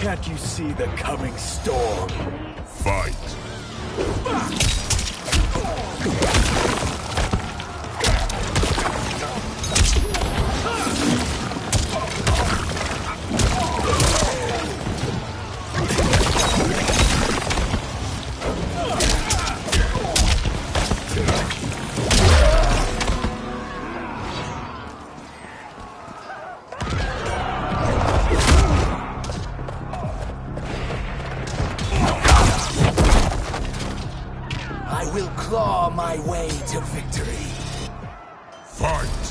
Can't you see the coming storm? Fight. will claw my way to victory. Fight!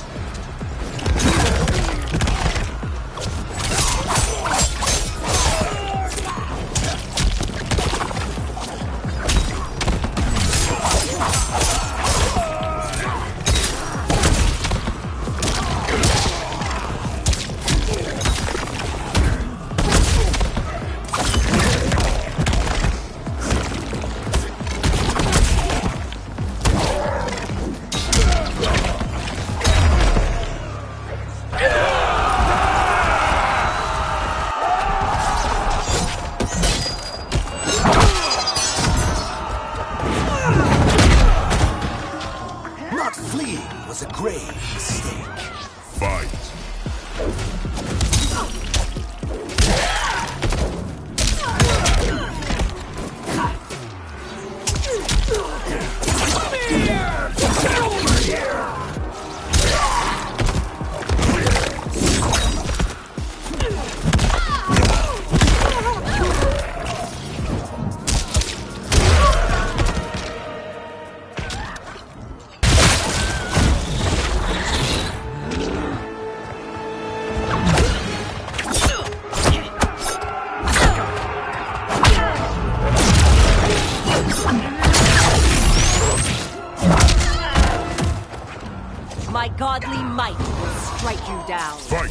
down. Fight!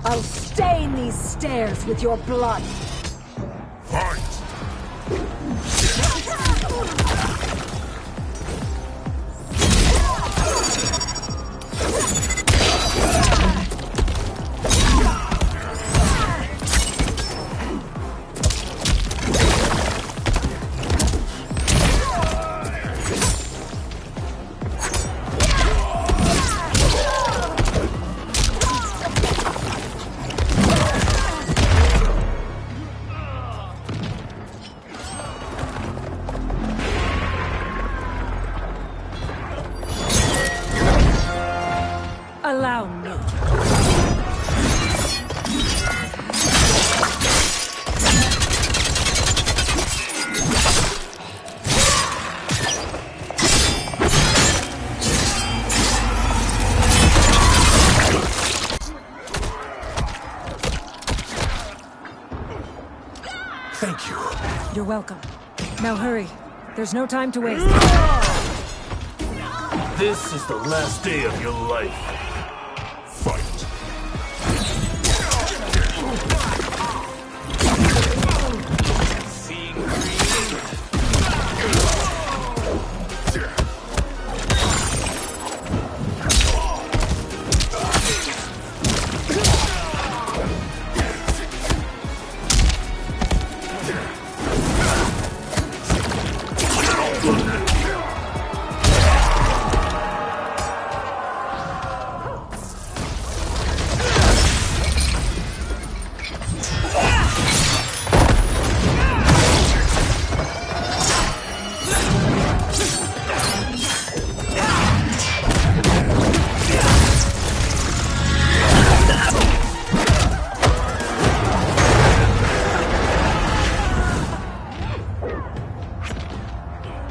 I'll stain these stairs with your blood. Fight! Allow me. Thank you. You're welcome. Now hurry. There's no time to waste. This is the last day of your life. Fight! Seeing green.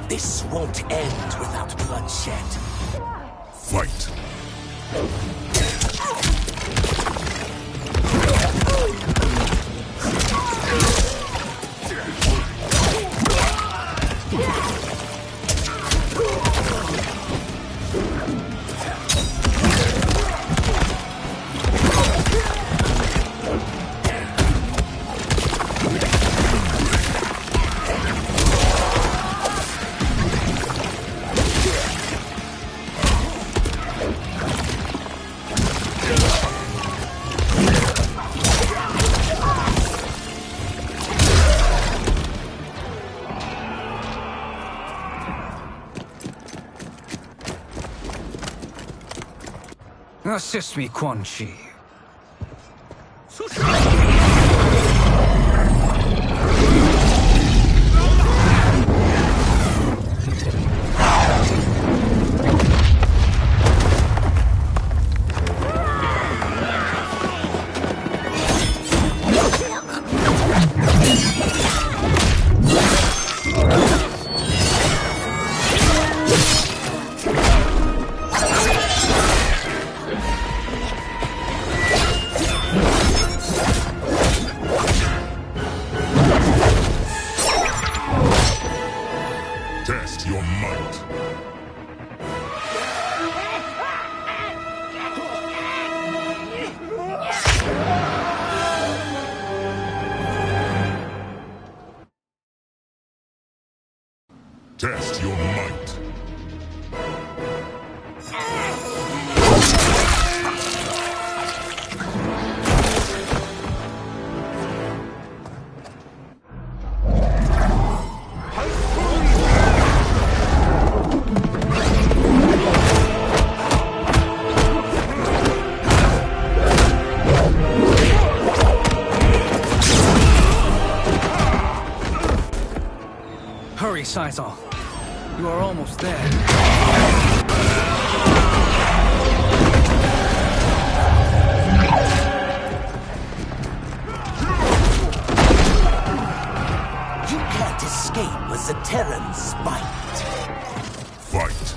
This won't end without bloodshed. Fight! Assist me, Mk1. Test your might. might. Hurry, Sizal. You are almost there. You can't escape with the Terran's spite. Fight.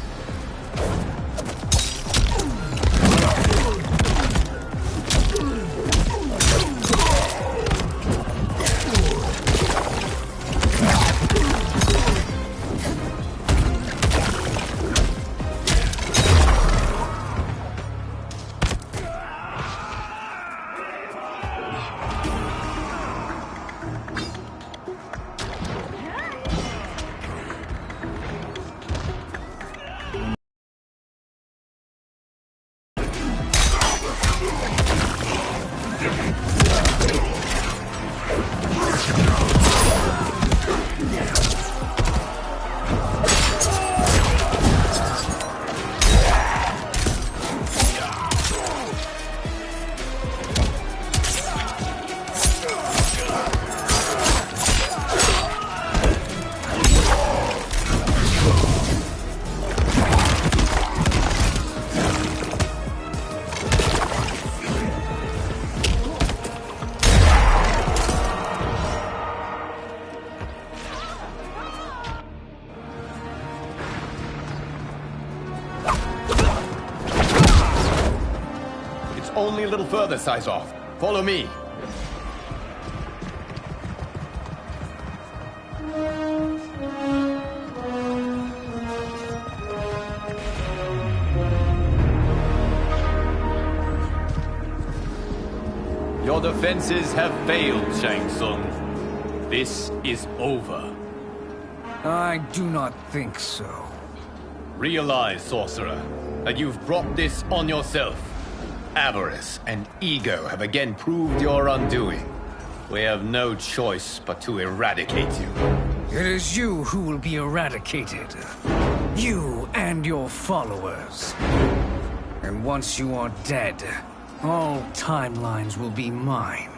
Only a little further, Sizal. Follow me. Your defenses have failed, Shang Tsung. This is over. I do not think so. Realize, sorcerer, that you've brought this on yourself. Avarice and ego have again proved your undoing. We have no choice but to eradicate you. It is you who will be eradicated. You and your followers. And once you are dead, all timelines will be mine.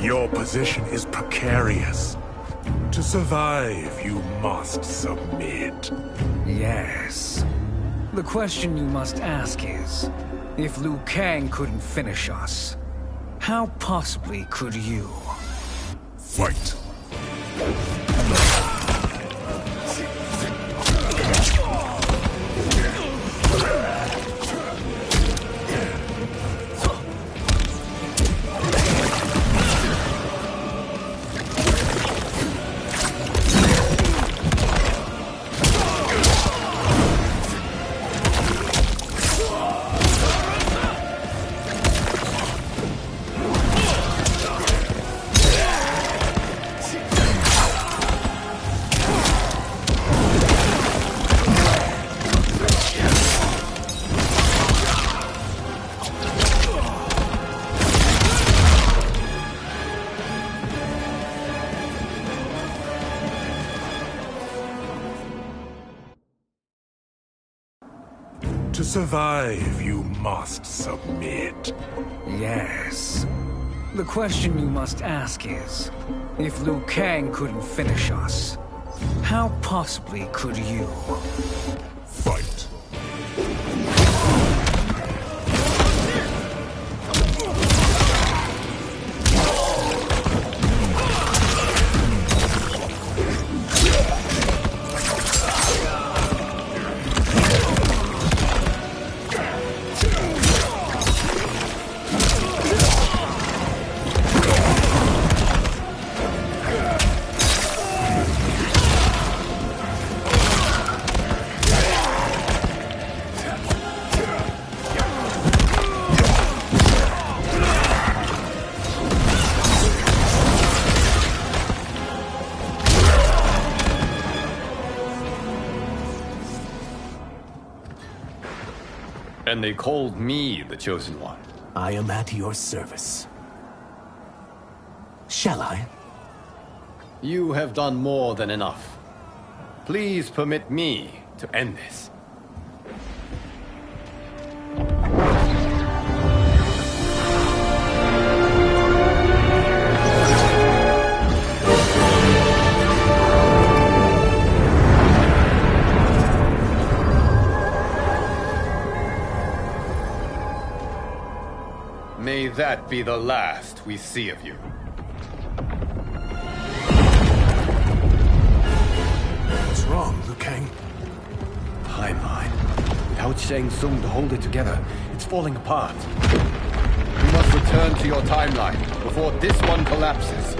Your position is precarious. To survive, you must submit. Yes. The question you must ask is, if Liu Kang couldn't finish us, how possibly could you? Fight. To survive, you must submit. Yes. The question you must ask is, if Liu Kang couldn't finish us, how possibly could you? Fight. And they called me the Chosen One. I am at your service. Shall I? You have done more than enough. Please permit me to end this. May that be the last we see of you. What's wrong, Liu Kang? Timeline. Without Shang Tsung to hold it together, it's falling apart. You must return to your timeline before this one collapses.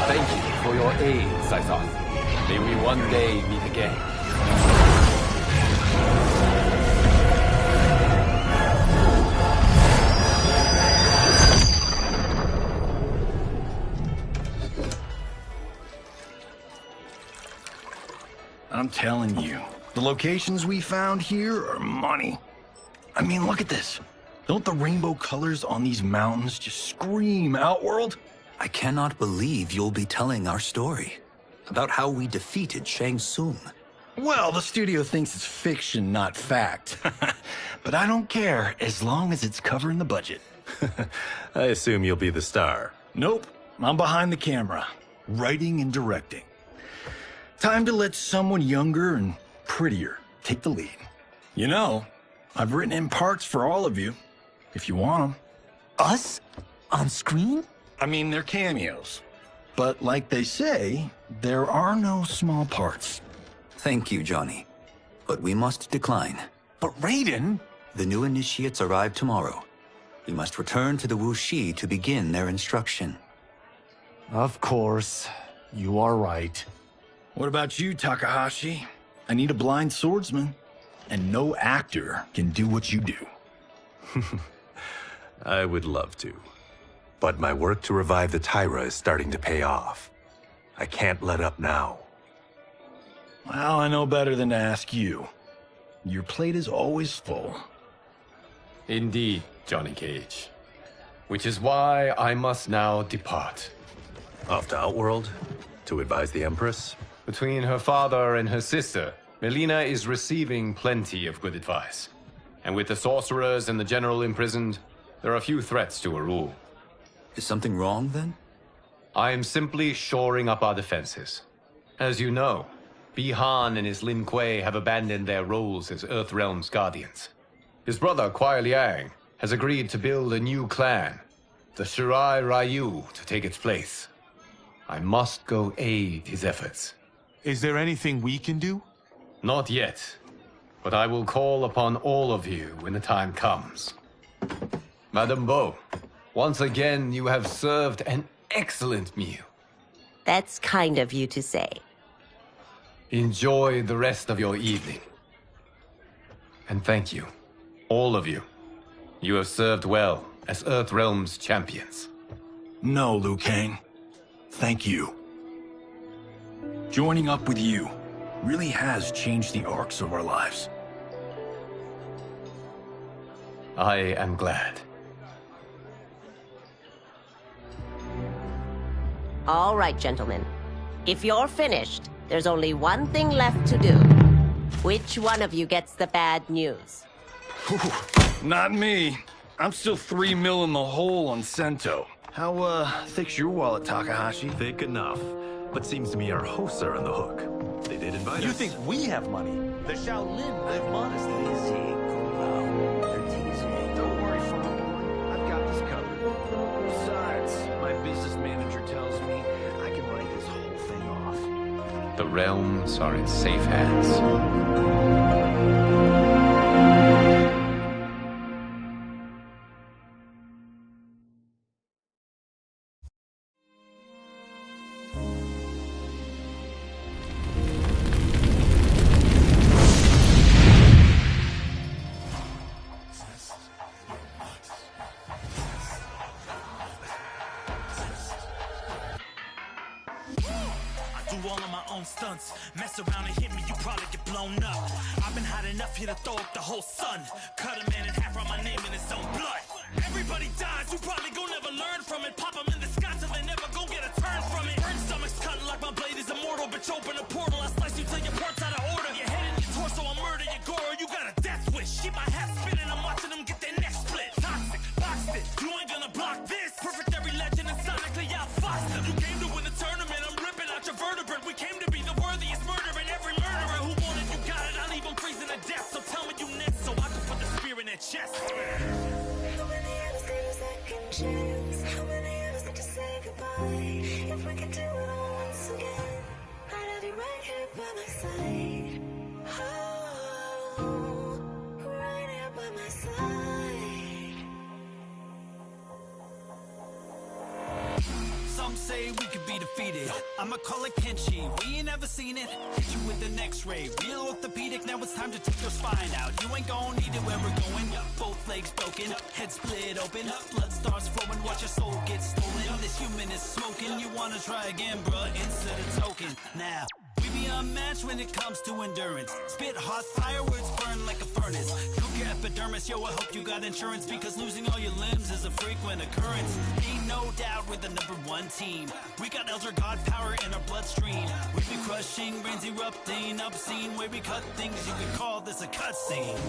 Thank you for your aid, Saison. May we one day meet again. I'm telling you, the locations we found here are money. I mean, look at this. Don't the rainbow colors on these mountains just scream Outworld? I cannot believe you'll be telling our story about how we defeated Shang Tsung. Well, the studio thinks it's fiction, not fact. But I don't care, as long as it's covering the budget. I assume you'll be the star. Nope, I'm behind the camera, writing and directing. Time to let someone younger and prettier take the lead. You know, I've written in parts for all of you, if you want them. Us? On screen? I mean, they're cameos. But like they say, there are no small parts. Thank you, Johnny. But we must decline. But Raiden? The new initiates arrive tomorrow. We must return to the Wuxi to begin their instruction. Of course. You are right. What about you, Takahashi? I need a blind swordsman. And no actor can do what you do. I would love to. But my work to revive the Tyra is starting to pay off. I can't let up now. Well, I know better than to ask you. Your plate is always full. Indeed, Johnny Cage. Which is why I must now depart. Off to Outworld? To advise the Empress? Between her father and her sister, Melina is receiving plenty of good advice. And with the sorcerers and the general imprisoned, there are few threats to her rule. Is something wrong, then? I am simply shoring up our defenses. As you know, Bi-Han and his Lin Kuei have abandoned their roles as Earthrealm's guardians. His brother, Kuai Liang, has agreed to build a new clan, the Shirai Ryu, to take its place. I must go aid his efforts. Is there anything we can do? Not yet, but I will call upon all of you when the time comes. Madame Bo, once again you have served an excellent meal. That's kind of you to say. Enjoy the rest of your evening. And thank you, all of you. You have served well as Earthrealm's champions. No, Liu Kang. Thank you. Joining up with you really has changed the arcs of our lives. I am glad. All right, gentlemen. If you're finished, there's only one thing left to do. Which one of you gets the bad news? Not me. I'm still 3 mil in the hole on Sento. How, thick's your wallet, Takahashi? Thick enough. But seems to me our hosts are on the hook. They did invite us. You think we have money? The Shaolin live modestly. They're teasing. Don't worry, Farm. I've got this covered. Besides, my business manager tells me I can write this whole thing off. The realms are in safe hands. Stunts. Mess around and hit me, you probably get blown up. I've been hot enough here to throw up the whole sun. Cut a man in half, write my name in his own blood. Everybody dies, you probably gon' never learn from it. Pop them in the sky till they never gon' get a turn from it. Burn stomachs cutting like my blade is immortal. Bitch, open a portal, I slice you till your parts out of order. Your head in your torso, I murder your gore. You got a death wish. Keep my hat spinning, I'm watching them get their neck split. Toxic, boxed it, you ain't gonna block this. Perfect every legend and sonically outfoxed them. You came to win the tournament, I'm ripping out your vertebrae. We came to be the worthiest murder and every murderer who wanted you got it. I'll leave them freezing to death. So tell me you next so I can put the spear in their chest. How many others need a second chance? How many others need to say goodbye? If we could do it all once again, I'd have you right here by my side. Oh, right here by my side. Some say we could be defeated. I'ma call it Kenshi. We ain't ever seen it. Hit you with an X-ray. Real orthopedic. Now it's time to take your spine out. You ain't gon' need it where we're going. Both legs broken. Head split open. Blood starts flowing. Watch your soul get stolen. This human is smoking. You wanna try again, bruh? Insert a token. Now. We be unmatched when it comes to endurance. Spit hot fire, words burn like a furnace. Cook your epidermis, yo, I hope you got insurance, because losing all your limbs is a frequent occurrence. Ain't no doubt we're the #1 team. We got Elder God power in our bloodstream. We be crushing, brains erupting, obscene. Way we cut things, you could call this a cutscene.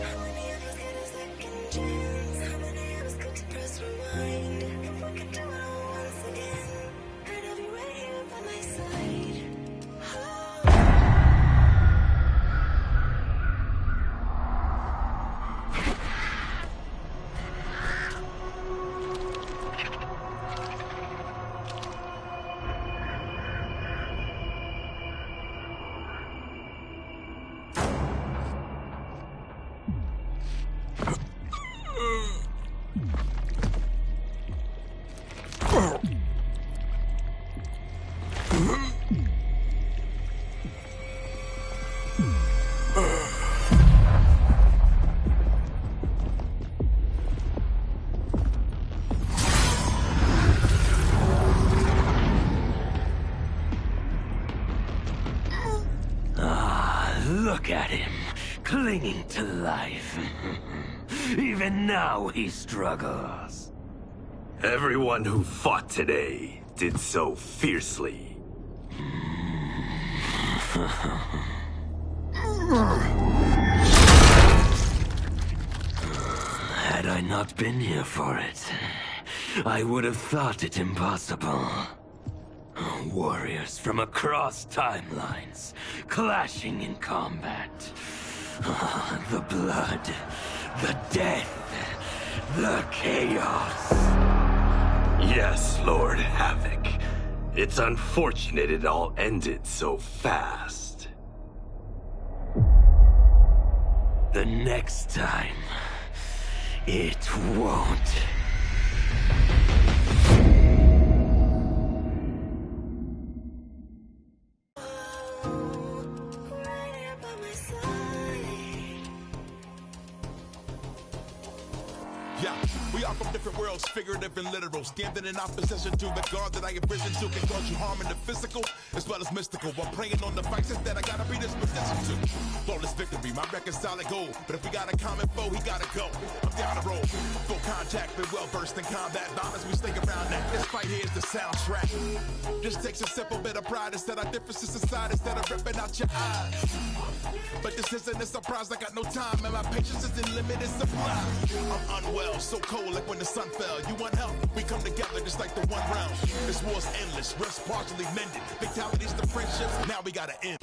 How many of us get a second chance? How many of us could to press rewind? If we could do it all once again, I'd have you right here by my side. Look at him, clinging to life. Even now he struggles. Everyone who fought today did so fiercely. Had I not been here for it, I would have thought it impossible. Warriors from across timelines, clashing in combat. The blood, the death, the chaos. Yes, Lord Havoc. It's unfortunate it all ended so fast. The next time, it won't. Yeah, we are from different worlds, figurative and literal. Standing in opposition to the God that I have risen to can cause you harm in the physical as well as mystical. I'm praying on the vices that I gotta be disposition to. Flawless victory, my record's solid gold. But if we got a common foe, he gotta go. I'm down the road, full contact, been well versed in combat violence. We stay around that. This fight here is the soundtrack. Just takes a simple bit of pride instead of differences inside instead of ripping out your eyes. But this isn't a surprise, I got no time and my patience is in limited supply. I'm unwell, so cold like when the sun fell. You want help? We come together just like the one round. This war's endless, rust partially mended. Fatalities to friendships, now we gotta end.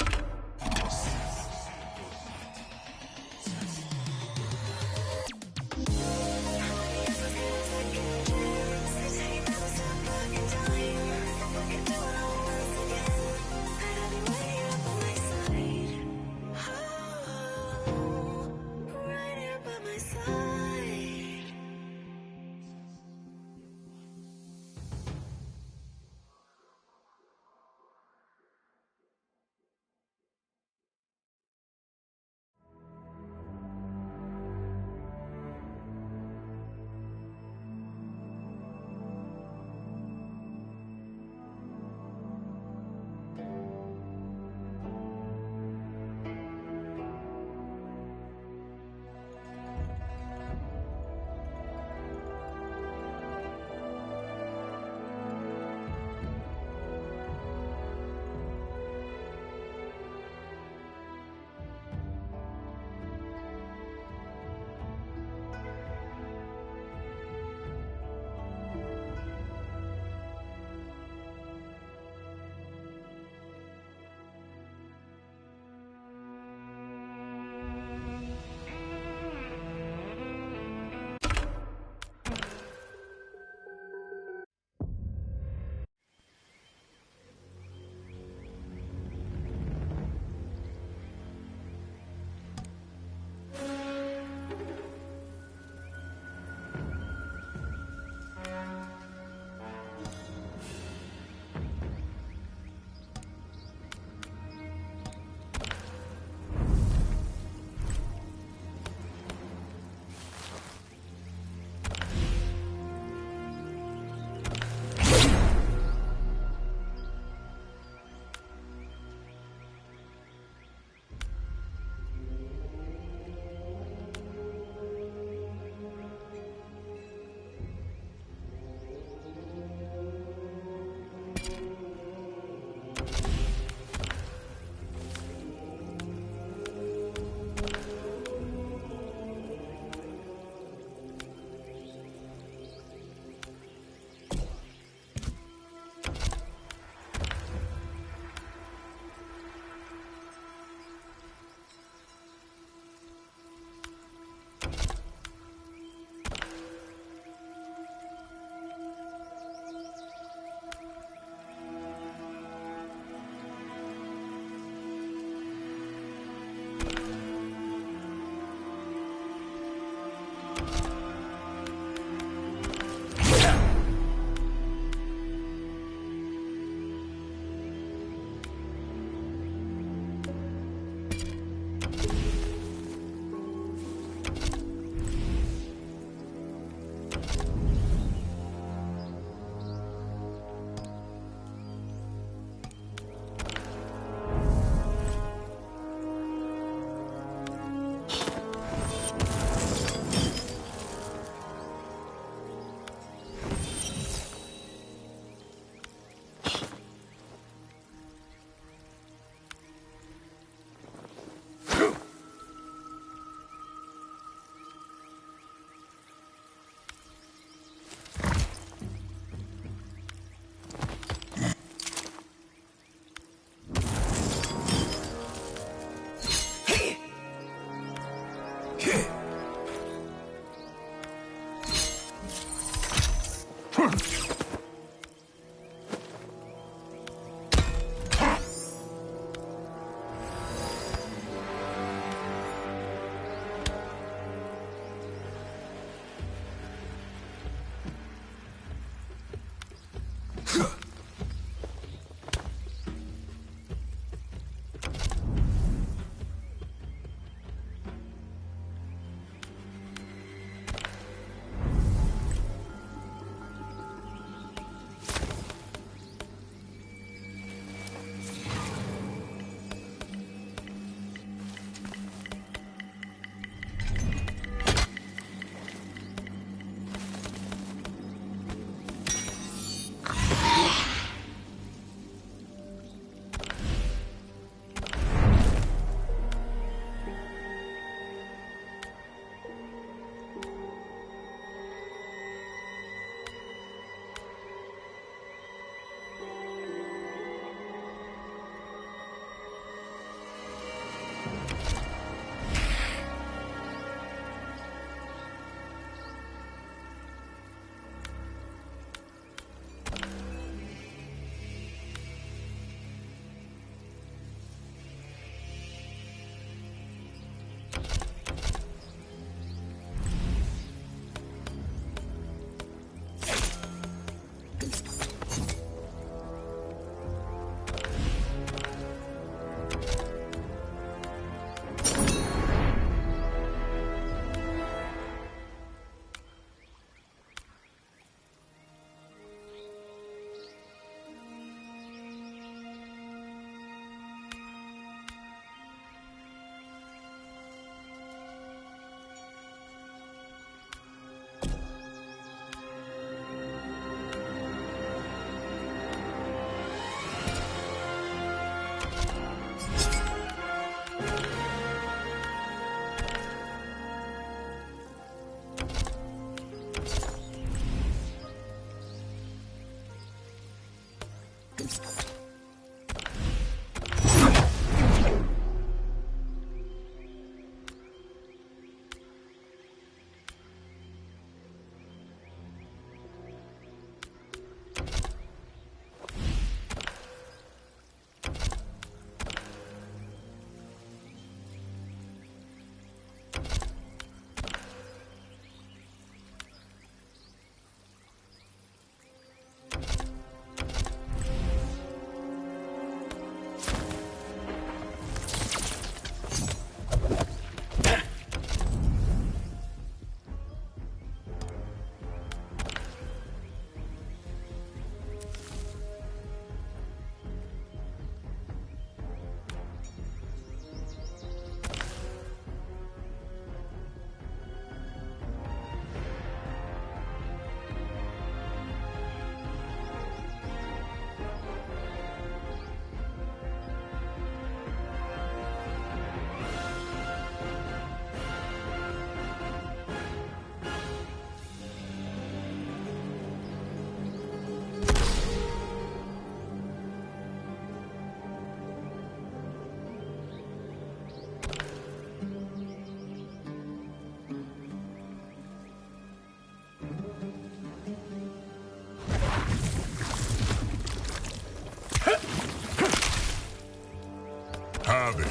Have it.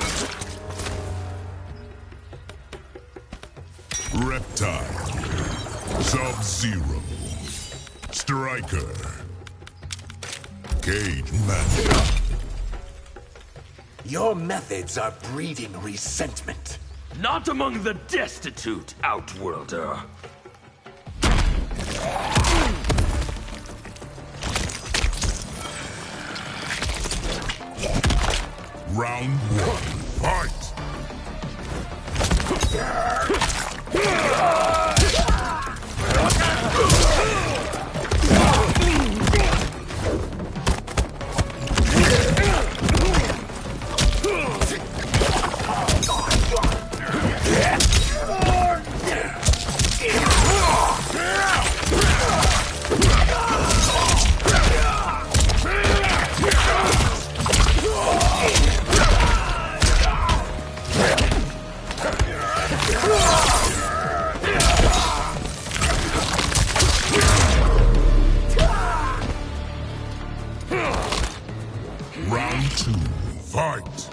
Reptile. Sub-Zero. Striker. Cage Magic. Your methods are breeding resentment. Not among the destitute, Outworlder. Round one. Fight! Round two. Fight!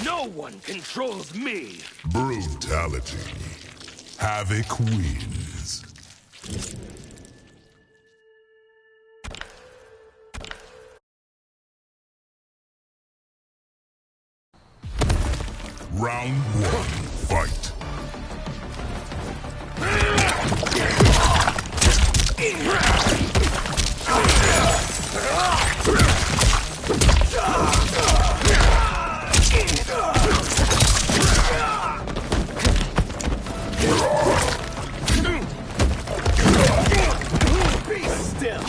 No one controls me! Brutality. Havoc wins. Round one. Fight. Be still!